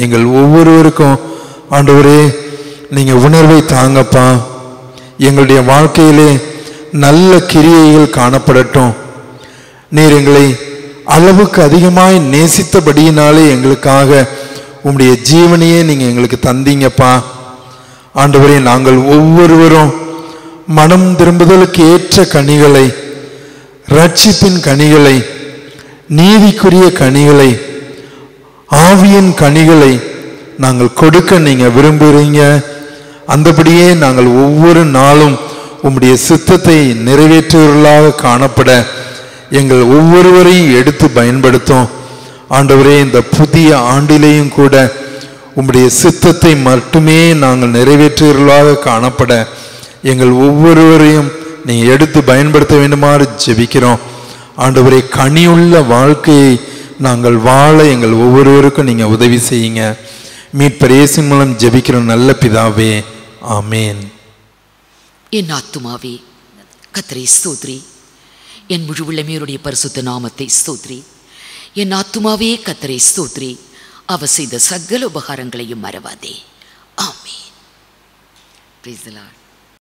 எங்கள் ஒவ்வொருவருக்கும் ஆண்டவரே நீங்கள் உணர்வை தாங்கப்பா. எங்களுடைய வாழ்க்கையிலே நல்ல கிரியைகள் காணப்படட்டும். நீர் எங்களை அளவுக்கு அதிகமாய் நேசித்தபடியினாலே எங்களுக்காக உம்முடைய ஜீவனையே நீங்கள் எங்களுக்கு தந்தீங்கப்பா. ஆண்டவரே, நாங்கள் ஒவ்வொருவரும் மனம் திரும்புதலுக்கு ஏற்ற கனிகளை, ரட்சிப்பின் கனிகளை, நீதிக்குரிய கனிகளை, ஆவியின் கனிகளை நாங்கள் கொடுக்க நீங்கள் விரும்புகிறீங்க. அந்தபடியே நாங்கள் ஒவ்வொரு நாளும் உம்முடைய சித்தத்தை நிறைவேற்றுவர்களாக காணப்பட எங்கள் ஒவ்வொருவரையும் எடுத்து பயன்படுத்தும். ஆண்டவரே, இந்த புதிய ஆண்டிலேயும் கூட உம்முடைய சித்தத்தை மட்டுமே நாங்கள் நிறைவேற்றுவர்களாக காணப்பட எங்கள் ஒவ்வொருவரையும் நீங்கள் எடுத்து பயன்படுத்த வேண்டுமாறு ஜெபிக்கிறோம். ஆண்டவரே, கனியுள்ள வாழ்க்கையை நாங்கள் வாழ எங்கள் ஒவ்வொருவருக்கும் நீங்கள் உதவி செய்யுங்க. மீட்பர் இயேசுவின் மூலம் ஜெபிக்கிறோம் நல்ல பிதாவே, ஆமேன். என் ஆத்துமாவே கர்த்தரை ஸ்தோத்திரி, என் முழு உள்ளமையுடைய பரிசுத்த நாமத்தை ஸ்தோத்திரி. என் ஆத்துமாவே கர்த்தரை ஸ்தோத்திரி, அவர் செய்த சகல உபகாரங்களையும் மறவாதே. ஆமேன். Praise the Lord.